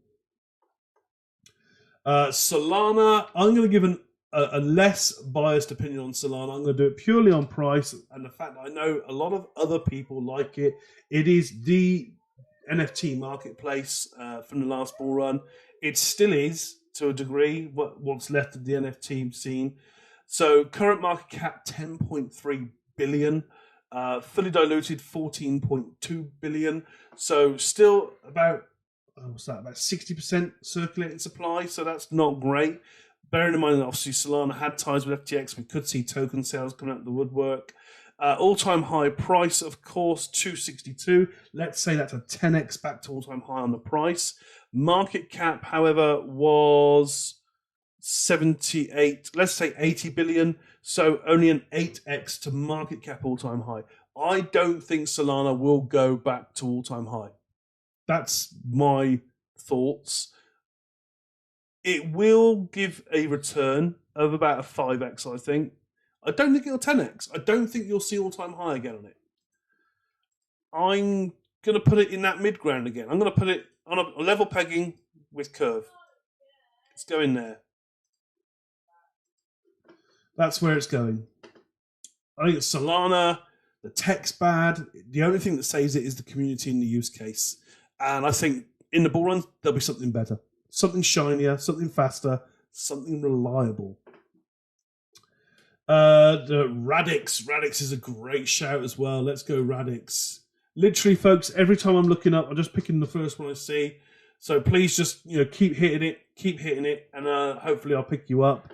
Solana, I'm going to give a less biased opinion on Solana. I'm going to do it purely on price and the fact that I know a lot of other people like it. It is the NFT marketplace from the last bull run. It still is, to a degree, what's left of the NFT scene. So current market cap, 10.3 billion. Fully diluted, 14.2 billion. So still about, what's that, about 60% circulating supply. So that's not great. Bearing in mind that obviously Solana had ties with FTX, we could see token sales coming out of the woodwork. All-time high price, of course, 262. Let's say that's a 10x back to all-time high on the price. Market cap, however, was 78, let's say 80 billion. So only an 8x to market cap all-time high. I don't think Solana will go back to all-time high. That's my thoughts. It will give a return of about a 5x, I think. I don't think it'll 10x. I don't think you'll see all-time high again on it. I'm going to put it in that mid-ground again. I'm going to put it on a level pegging with Curve. It's going there. That's where it's going. I think it's Solana. The tech's bad. The only thing that saves it is the community and the use case. And I think in the bull run, there'll be something better. Something shinier, something faster, something reliable. The Radix. Radix is a great shout as well. Let's go Radix. Literally, folks, every time I'm looking up, I'm just picking the first one I see. So please just keep hitting it, and hopefully I'll pick you up.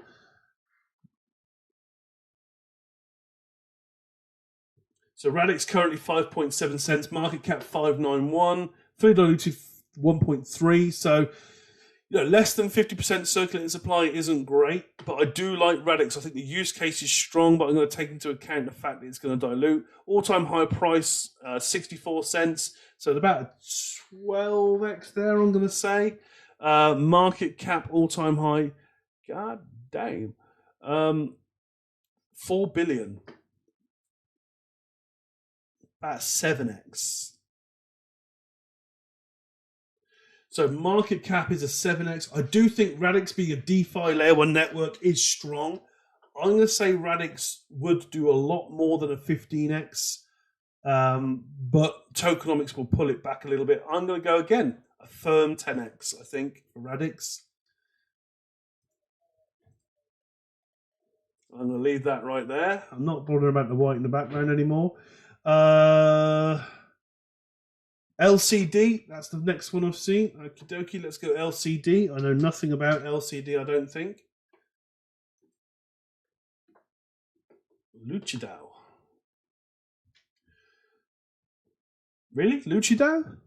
So Radix currently 5.7 cents, market cap 591, fully diluted 1.3. So less than 50% circulating supply isn't great, but I do like Radix. I think the use case is strong, but I'm going to take into account the fact that it's going to dilute. All-time high price, 64 cents. So about a 12x there, I'm going to say. Market cap all-time high, god damn, 4 billion. About 7x. So market cap is a 7x. I do think Radix being a DeFi layer 1 network is strong. I'm going to say Radix would do a lot more than a 15x. But tokenomics will pull it back a little bit. I'm going to go again, a firm 10x, I think, for Radix. I'm going to leave that right there. I'm not bothering about the white in the background anymore. LCD, that's the next one I've seen. Okie dokie, let's go LCD. I know nothing about LCD, I don't think. Luchidao. Really? Luchidao?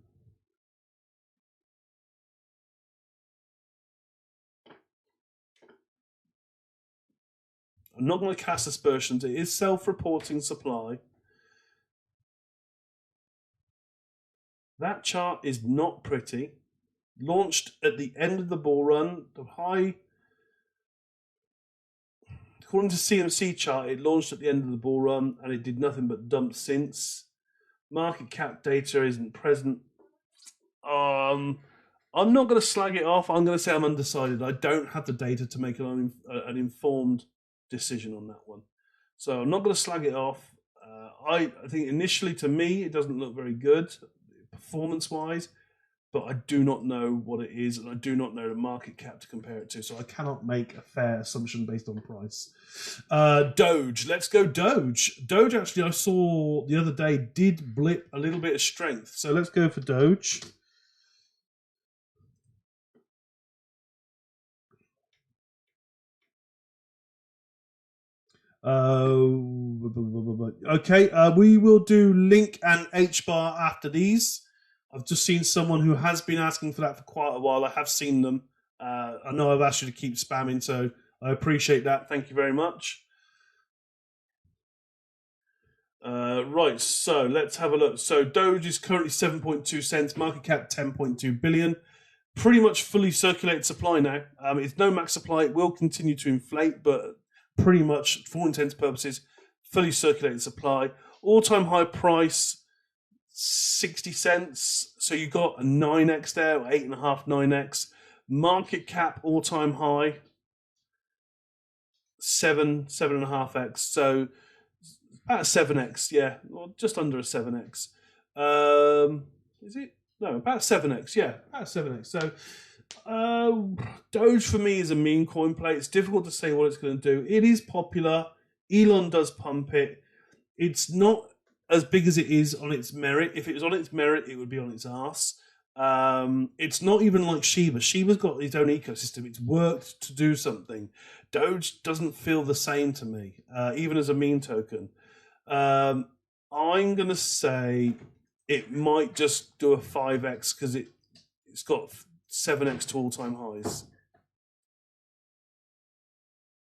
I'm not going to cast aspersions. It is self-reporting supply. That chart is not pretty. Launched at the end of the bull run. The high, according to CMC chart, it launched at the end of the bull run and it did nothing but dump since. Market cap data isn't present. I'm not going to slag it off. I'm going to say I'm undecided. I don't have the data to make an informed decision on that one. So I'm not going to slag it off. I think initially, to me, it doesn't look very good performance-wise, but I do not know what it is, and I do not know the market cap to compare it to, so I cannot make a fair assumption based on price. Doge, let's go Doge. Doge, actually, I saw the other day did blip a little bit of strength, so let's go for Doge. Okay, we will do Link and HBAR after these. I've just seen someone who has been asking for that for quite a while. I have seen them. I know I've asked you to keep spamming, so I appreciate that. Thank you very much. Right, so let's have a look. So Doge is currently 7.2 cents, market cap 10.2 billion. Pretty much fully circulated supply now. It's no max supply. It will continue to inflate, but pretty much, for all intents and purposes, fully circulated supply. All-time high price, 60 cents. So you got a 9x there, 8.5, 9x. Market cap, all-time high, 7.5x. So about a 7x, yeah. Well, just under a 7x. Is it? No, about 7x, yeah. About 7x. So Doge for me is a meme coin play. It's difficult to say what it's going to do. It is popular. Elon does pump it. It's not as big as it is on its merit. If it was on its merit, it would be on its ass. It's not even like Shiba. Shiba's got its own ecosystem. It's worked to do something. Doge doesn't feel the same to me, even as a meme token. I'm going to say it might just do a 5x because it's got 7x to all-time highs.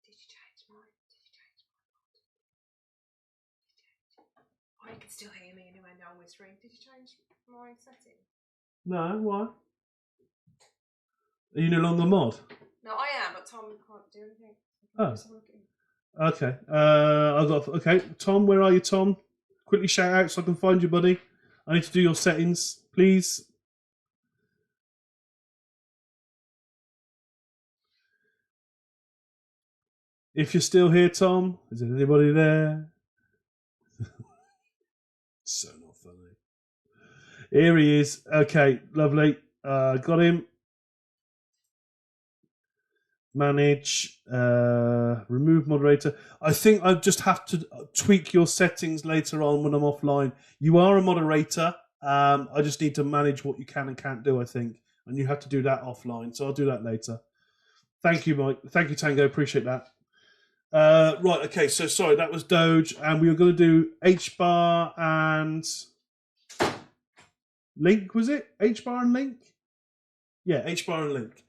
Did you change mine? Oh, you can still hear me anyway now I'm whispering. Did you change my setting? No, why? Are you no longer mod? No, I am, but Tom can't do anything. Oh. Okay. Okay, Tom, where are you, Tom? Quickly shout out so I can find you, buddy. I need to do your settings, please. If you're still here, Tom, is there anybody there? So not funny. Here he is. Okay, lovely. Got him. Manage, remove moderator. I think I just have to tweak your settings later on when I'm offline. You are a moderator. I just need to manage what you can and can't do, I think. And you have to do that offline. So I'll do that later. Thank you, Mike. Thank you, Tango. Appreciate that. Right, okay. So sorry, that was Doge. And we were going to do HBAR and Link, was it? HBAR and Link? Yeah, HBAR and Link.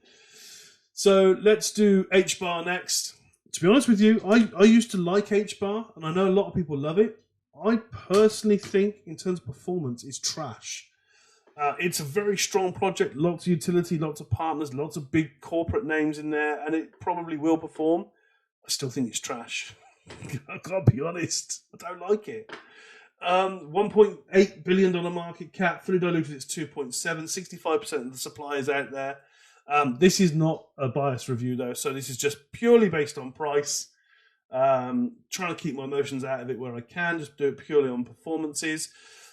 So let's do HBAR next. To be honest with you, I used to like HBAR, and I know a lot of people love it. I personally think, in terms of performance, it's trash. It's a very strong project, lots of utility, lots of partners, lots of big corporate names in there, and it probably will perform. I still think it's trash. I can't be honest. I don't like it. $1.8 billion market cap, fully diluted, it's 2.7, 65% of the supply is out there. This is not a biased review, though, so this is just purely based on price. Trying to keep my emotions out of it where I can, just do it purely on performances.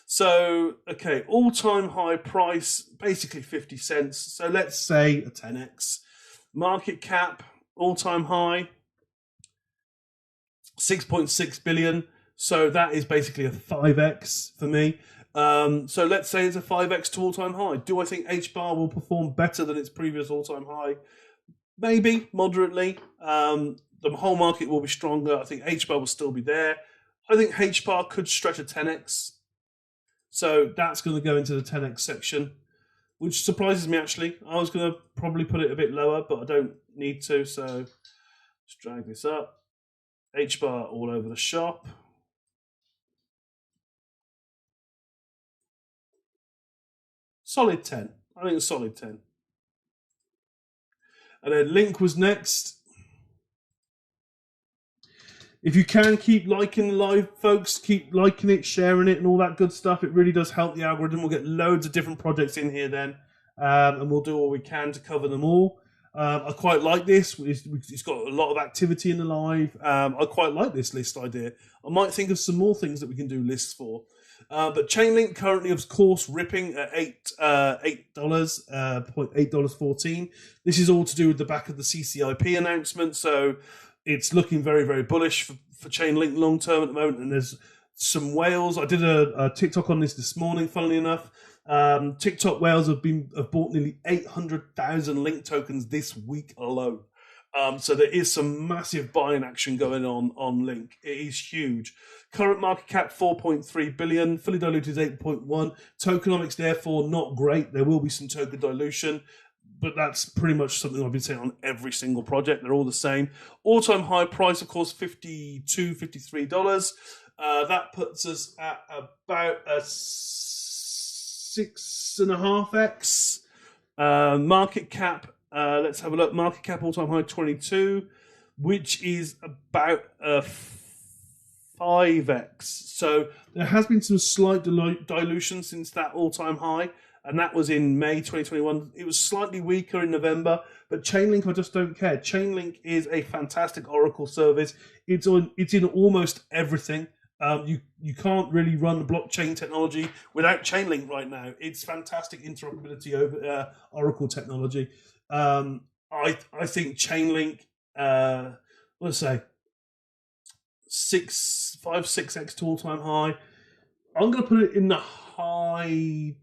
So, okay, all-time high price, basically 50 cents. So let's say a 10x. Market cap, all-time high, 6.6 billion. So that is basically a 5x for me. So let's say it's a 5x to all-time high. Do I think HBAR will perform better than its previous all-time high? Maybe, moderately. The whole market will be stronger. I think HBAR will still be there. I think HBAR could stretch a 10x. So that's going to go into the 10x section, which surprises me, actually. I was going to probably put it a bit lower, but I don't need to. So let's drag this up. HBAR all over the shop. Solid 10. I think a solid 10. And then Link was next. If you can, keep liking the live, folks. Keep liking it, sharing it, and all that good stuff. It really does help the algorithm. We'll get loads of different projects in here then, and we'll do all we can to cover them all. I quite like this. It's got a lot of activity in the live. I quite like this list idea. I might think of some more things that we can do lists for. But Chainlink currently, of course, ripping at $8.14. This is all to do with the back of the CCIP announcement. So it's looking very, very bullish for Chainlink long term at the moment. And there's some whales. I did a TikTok on this morning, funnily enough. TikTok whales have bought nearly 800,000 Link tokens this week alone. So there is some massive buying action going on Link. It is huge. Current market cap 4.3 billion, fully diluted is 8.1. Tokenomics therefore not great. There will be some token dilution, but that's pretty much something I've been saying on every single project. They're all the same. All-time high price, of course, $52, $53. That puts us at about a 6.5x. Market cap, let's have a look. Market cap all-time high 22, which is about a 5x. So there has been some slight dilution since that all-time high, and that was in May 2021. It was slightly weaker in November, but Chainlink, I just don't care. Chainlink is a fantastic Oracle service. It's in almost everything. You can't really run blockchain technology without Chainlink right now. It's fantastic interoperability over Oracle technology. I think Chainlink, let's say 5-6x to all-time high. I'm going to put it in the high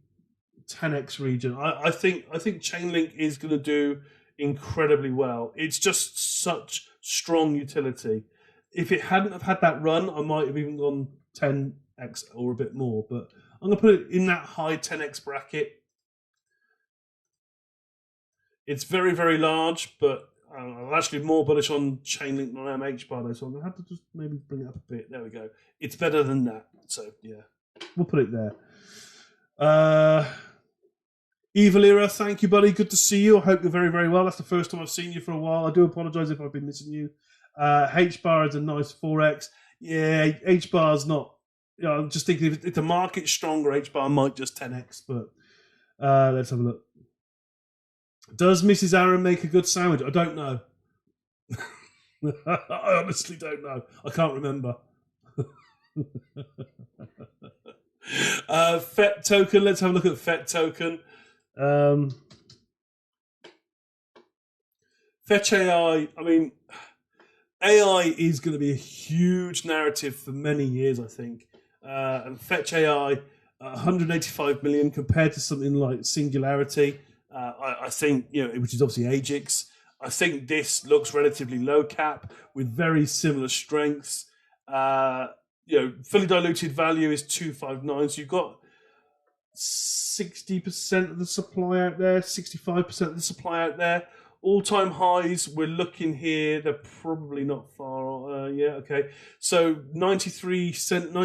10x region. I think Chainlink is going to do incredibly well. It's just such strong utility. If it hadn't have had that run, I might have even gone 10x or a bit more. But I'm going to put it in that high 10x bracket. It's very, very large, but I'm actually more bullish on Chainlink than I am HBAR though, so I'm going to have to just maybe bring it up a bit. There we go. It's better than that. So, yeah, we'll put it there. Evil Era, thank you, buddy. Good to see you. I hope you're very, very well. That's the first time I've seen you for a while. I do apologise if I've been missing you. HBAR is a nice 4x. Yeah, HBAR's not... I'm just thinking if the market's stronger, HBAR might just 10x, but let's have a look. Does Mrs. Aaron make a good sandwich? I don't know. I honestly don't know. I can't remember. FET token. Let's have a look at FET token. Fetch AI. I mean, AI is going to be a huge narrative for many years, I think. And Fetch AI, 185 million compared to something like Singularity. I think, which is obviously Agix. I think this looks relatively low cap with very similar strengths. Fully diluted value is 259. So you've got 60% of the supply out there, 65% of the supply out there. All-time highs, we're looking here. They're probably not far. Okay. So 92 cent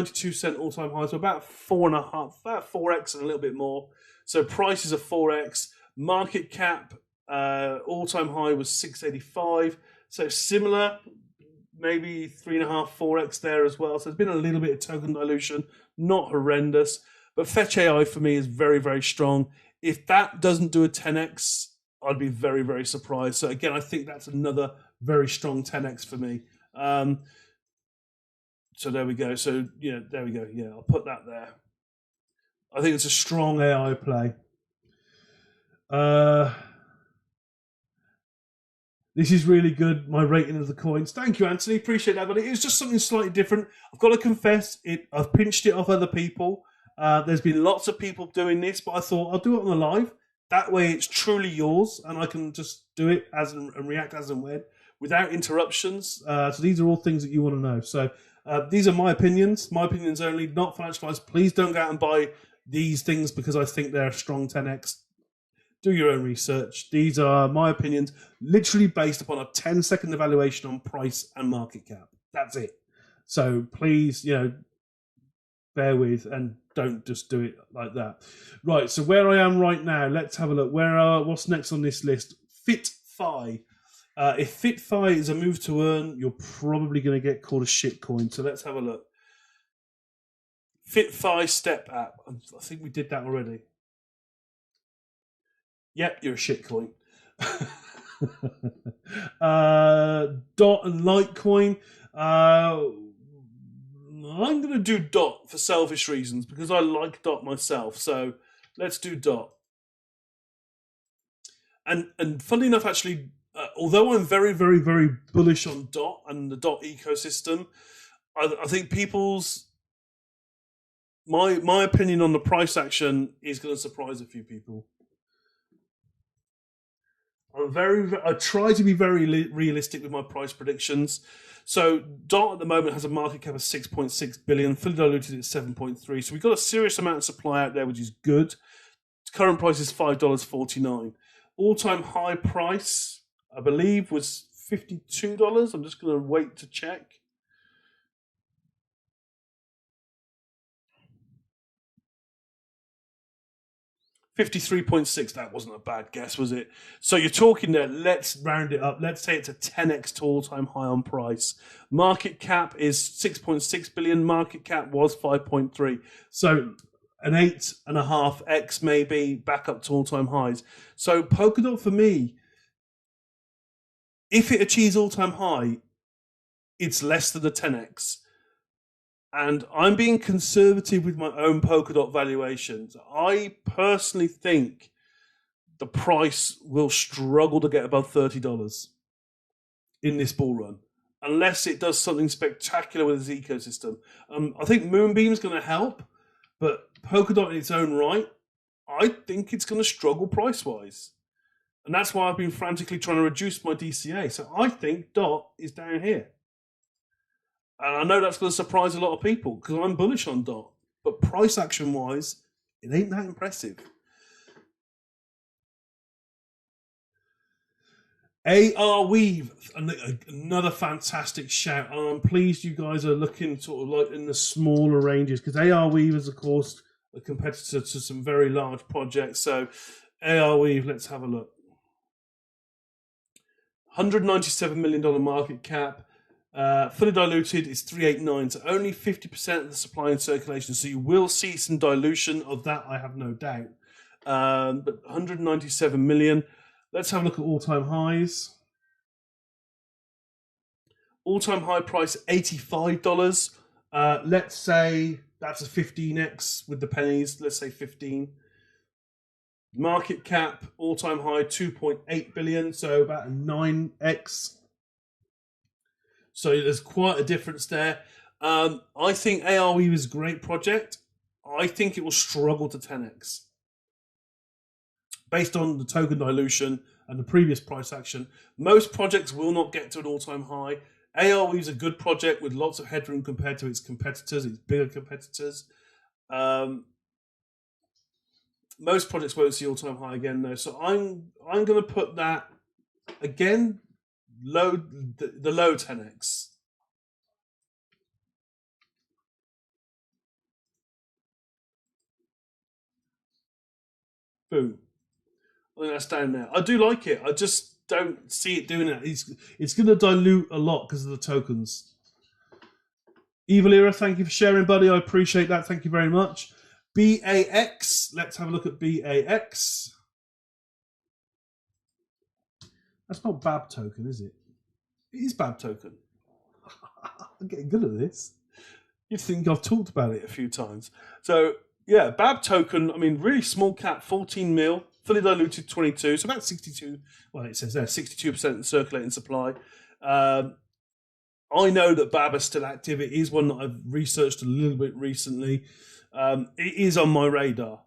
all-time highs. So about 4.5, about 4x and a little bit more. So prices are 4x. Market cap, all-time high was 685. So similar, maybe 3.5, 4x there as well. So there's been a little bit of token dilution, not horrendous. But Fetch AI for me is very, very strong. If that doesn't do a 10x, I'd be very, very surprised. So again, I think that's another very strong 10x for me. So there we go. So, there we go. Yeah, I'll put that there. I think it's a strong AI play. This is really good. My rating of the coins. Thank you, Anthony. Appreciate that. But it is just something slightly different. I've got to confess, I've pinched it off other people. There's been lots of people doing this, but I thought I'll do it on the live. That way it's truly yours, and I can just do it and react as and when without interruptions. So these are all things that you want to know. So these are my opinions only, not financial advice. Please don't go out and buy these things because I think they're a strong 10x. Do your own research. These are my opinions, literally based upon a 10-second evaluation on price and market cap. That's it. So please, bear with and don't just do it like that. Right, so where I am right now, let's have a look. What's next on this list? FitFi. If FitFi is a move to earn, you're probably going to get called a shitcoin. So let's have a look. FitFi Step app. I think we did that already. Yep, you're a shitcoin. Dot and Litecoin. I'm going to do Dot for selfish reasons because I like Dot myself. So let's do Dot. And funny enough, actually, although I'm very, very, very bullish on Dot and the Dot ecosystem, I think my opinion on the price action is going to surprise a few people. I try to be very realistic with my price predictions. So Dot at the moment has a market cap of 6.6 billion, fully diluted at 7.3. So we've got a serious amount of supply out there, which is good. Current price is $5.49. All-time high price, I believe, was $52. I'm just going to wait to check. $53.6, that wasn't a bad guess, was it? So you're talking there, let's round it up. Let's say it's a 10x to all-time high on price. Market cap is 6.6 billion. Market cap was 5.3. So an 8.5x maybe back up to all-time highs. So Polkadot for me, if it achieves all-time high, it's less than a 10x. And I'm being conservative with my own Polkadot valuations. I personally think the price will struggle to get above $30 in this bull run, unless it does something spectacular with its ecosystem. I think Moonbeam is going to help, but Polkadot in its own right, I think it's going to struggle price-wise. And that's why I've been frantically trying to reduce my DCA. So I think Dot is down here. And I know that's going to surprise a lot of people because I'm bullish on Dot. But price action-wise, it ain't that impressive. Arweave, another fantastic shout. And I'm pleased you guys are looking sort of like in the smaller ranges because Arweave is, of course, a competitor to some very large projects. So Arweave, let's have a look. $197 million market cap. Fully diluted is 389, so only 50% of the supply in circulation. So you will see some dilution of that, I have no doubt. But 197 million. Let's have a look at all-time highs. All-time high price, $85. Let's say that's a 15x with the pennies. Let's say 15. Market cap, all-time high, 2.8 billion, so about a 9x. So there's quite a difference there. I think Arweave is a great project. I think it will struggle to 10x. Based on the token dilution and the previous price action, most projects will not get to an all-time high. Arweave is a good project with lots of headroom compared to its competitors, its bigger competitors. Most projects won't see all-time high again, though. So I'm going to put that, again, the low 10x. Boom. I think that's down there. I do like it. I just don't see it doing it. It's going to dilute a lot because of the tokens. Evil Era, thank you for sharing, buddy. I appreciate that. Thank you very much. BAX. Let's have a look at BAX. That's not BAB token, is it? It is BAB token. I'm getting good at this. You'd think I've talked about it a few times. So, yeah, BAB token, I mean, really small cap, 14 mil, fully diluted 22, so about 62, well, it says there, 62% of the circulating supply. I know that BAB is still active. It is one that I've researched a little bit recently. It is on my radar.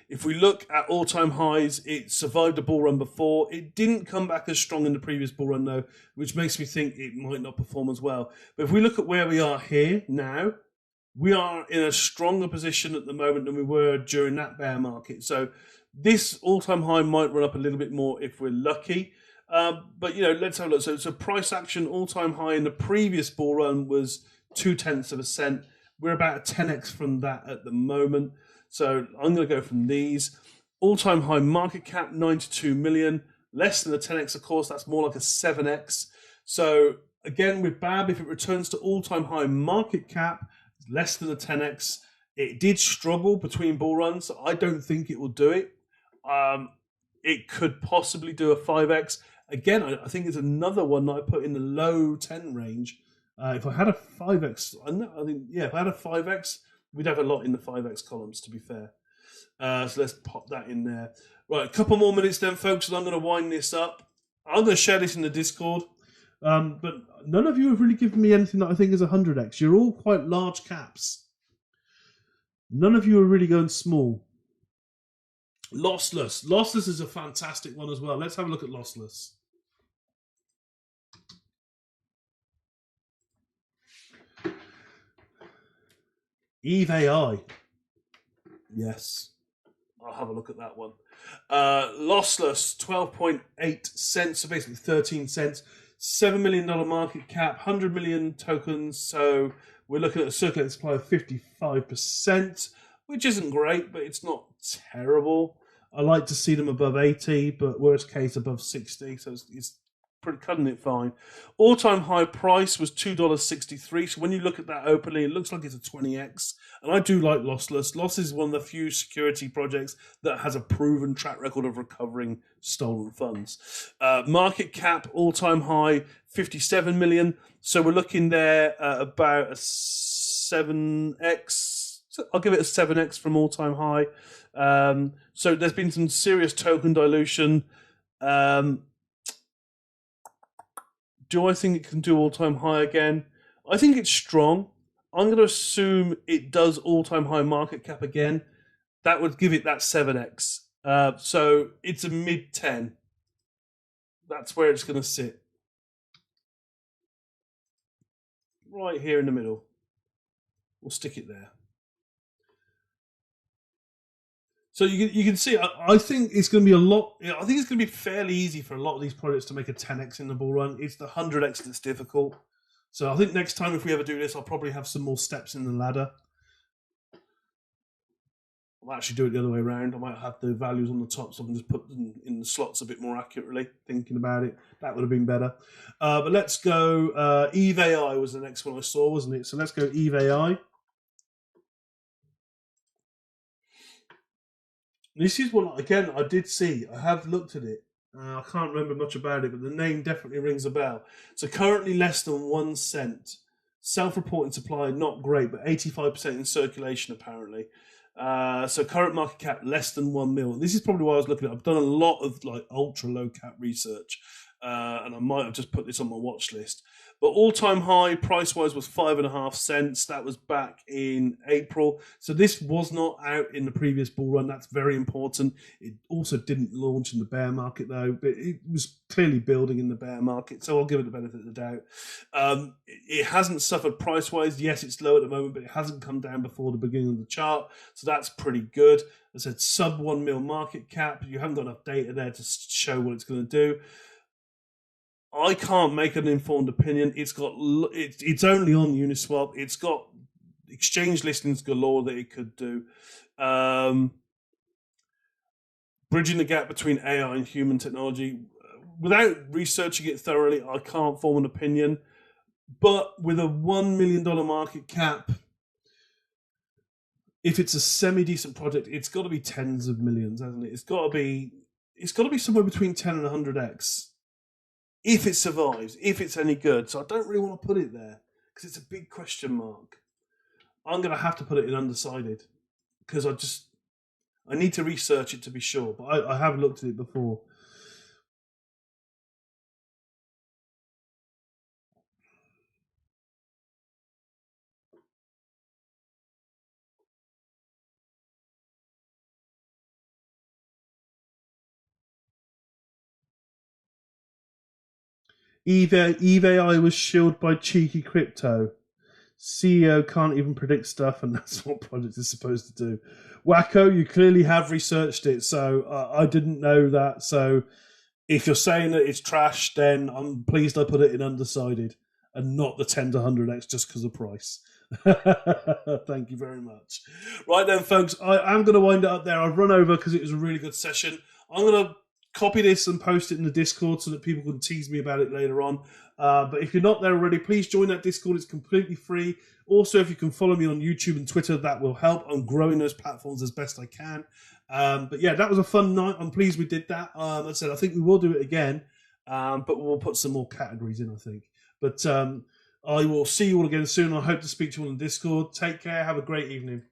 If we look at all-time highs, it survived a bull run before. It didn't come back as strong in the previous bull run, though, which makes me think it might not perform as well. But if we look at where we are here now, we are in a stronger position at the moment than we were during that bear market. So this all-time high might run up a little bit more if we're lucky. But, let's have a look. So price action all-time high in the previous bull run was 0.2%. We're about a 10x from that at the moment. So I'm going to go from these. All-time high market cap, 92 million. Less than a 10x, of course, that's more like a 7x. So again, with BAB, if it returns to all-time high market cap, less than a 10x, it did struggle between bull runs. I don't think it will do it. It could possibly do a 5x. Again, I think it's another one that I put in the low 10 range. If I had a 5x, if I had a 5x, we'd have a lot in the 5x columns, to be fair. So let's pop that in there. Right, a couple more minutes then, folks, and I'm going to wind this up. I'm going to share this in the Discord. But none of you have really given me anything that I think is 100x. You're all quite large caps. None of you are really going small. Lossless. Lossless is a fantastic one as well. Let's have a look at Lossless. Eve AI. Yes. I'll have a look at that one. Lossless, 12.8 cents, so basically 13 cents. $7 million market cap, 100 million tokens. So we're looking at a circulating supply of 55%, which isn't great, but it's not terrible. I like to see them above 80, but worst case above 60. So it's pretty cutting it fine. All-time high price was $2.63. So when you look at that openly, it looks like it's a 20x. And I do like Lossless. Loss is one of the few security projects that has a proven track record of recovering stolen funds. Market cap, all-time high, 57 million. So we're looking there at about a 7x. I'll give it a 7x from all-time high. So there's been some serious token dilution. Do I think it can do all-time high again? I think it's strong. I'm going to assume it does all-time high market cap again. That would give it that 7x. So it's a mid-10. That's where it's going to sit. Right here in the middle. We'll stick it there. So you can see, I think it's going to be a lot. I think it's going to be fairly easy for a lot of these projects to make a 10x in the bull run. It's the 100x that's difficult. So I think next time if we ever do this, I'll probably have some more steps in the ladder. I'll actually do it the other way around. I might have the values on the top so I can just put them in the slots a bit more accurately, thinking about it. That would have been better. But let's go. Eve AI was the next one I saw, wasn't it? So let's go Eve AI. This is one, again, I did see. I have looked at it. I can't remember much about it, but the name definitely rings a bell. So currently less than 1 cent. Self-reporting supply, not great, but 85% in circulation, apparently. So current market cap, less than 1 mil. This is probably why I was looking at. I've done a lot of like ultra-low cap research, and I might have just put this on my watch list. But all-time high price-wise was 5.5 cents. That was back in April. So this was not out in the previous bull run. That's very important. It also didn't launch in the bear market, though. But it was clearly building in the bear market. So I'll give it the benefit of the doubt. It hasn't suffered price-wise. Yes, it's low at the moment, but it hasn't come down before the beginning of the chart. So that's pretty good. As I said, sub 1 mil market cap. You haven't got enough data there to show what it's going to do. I can't make an informed opinion. It's only on Uniswap. It's got exchange listings galore that it could do. Bridging the gap between AI and human technology. Without researching it thoroughly, I can't form an opinion. But with a $1 million market cap, if it's a semi-decent project, it's got to be tens of millions, hasn't it? It's got to be somewhere between 10 and 100x. If it survives, if it's any good. So I don't really want to put it there because it's a big question mark. I'm going to have to put it in undecided because I need to research it to be sure. But I have looked at it before. Eve AI was shielded by cheeky crypto. CEO can't even predict stuff, and that's what project is supposed to do. Wacko, you clearly have researched it, so I didn't know that. So if you're saying that it's trash, then I'm pleased I put it in undecided and not the 10 to 100x just because of price. Thank you very much. Right then, folks, I am going to wind it up there. I've run over because it was a really good session. I'm going to copy this and post it in the Discord so that people can tease me about it later on. But if you're not there already, please join that Discord. It's completely free. Also, if you can follow me on YouTube and Twitter, that will help. I'm growing those platforms as best I can. But yeah, that was a fun night. I'm pleased we did that. As I said, I think we will do it again, but we'll put some more categories in, I think. But I will see you all again soon. I hope to speak to you on the Discord. Take care. Have a great evening.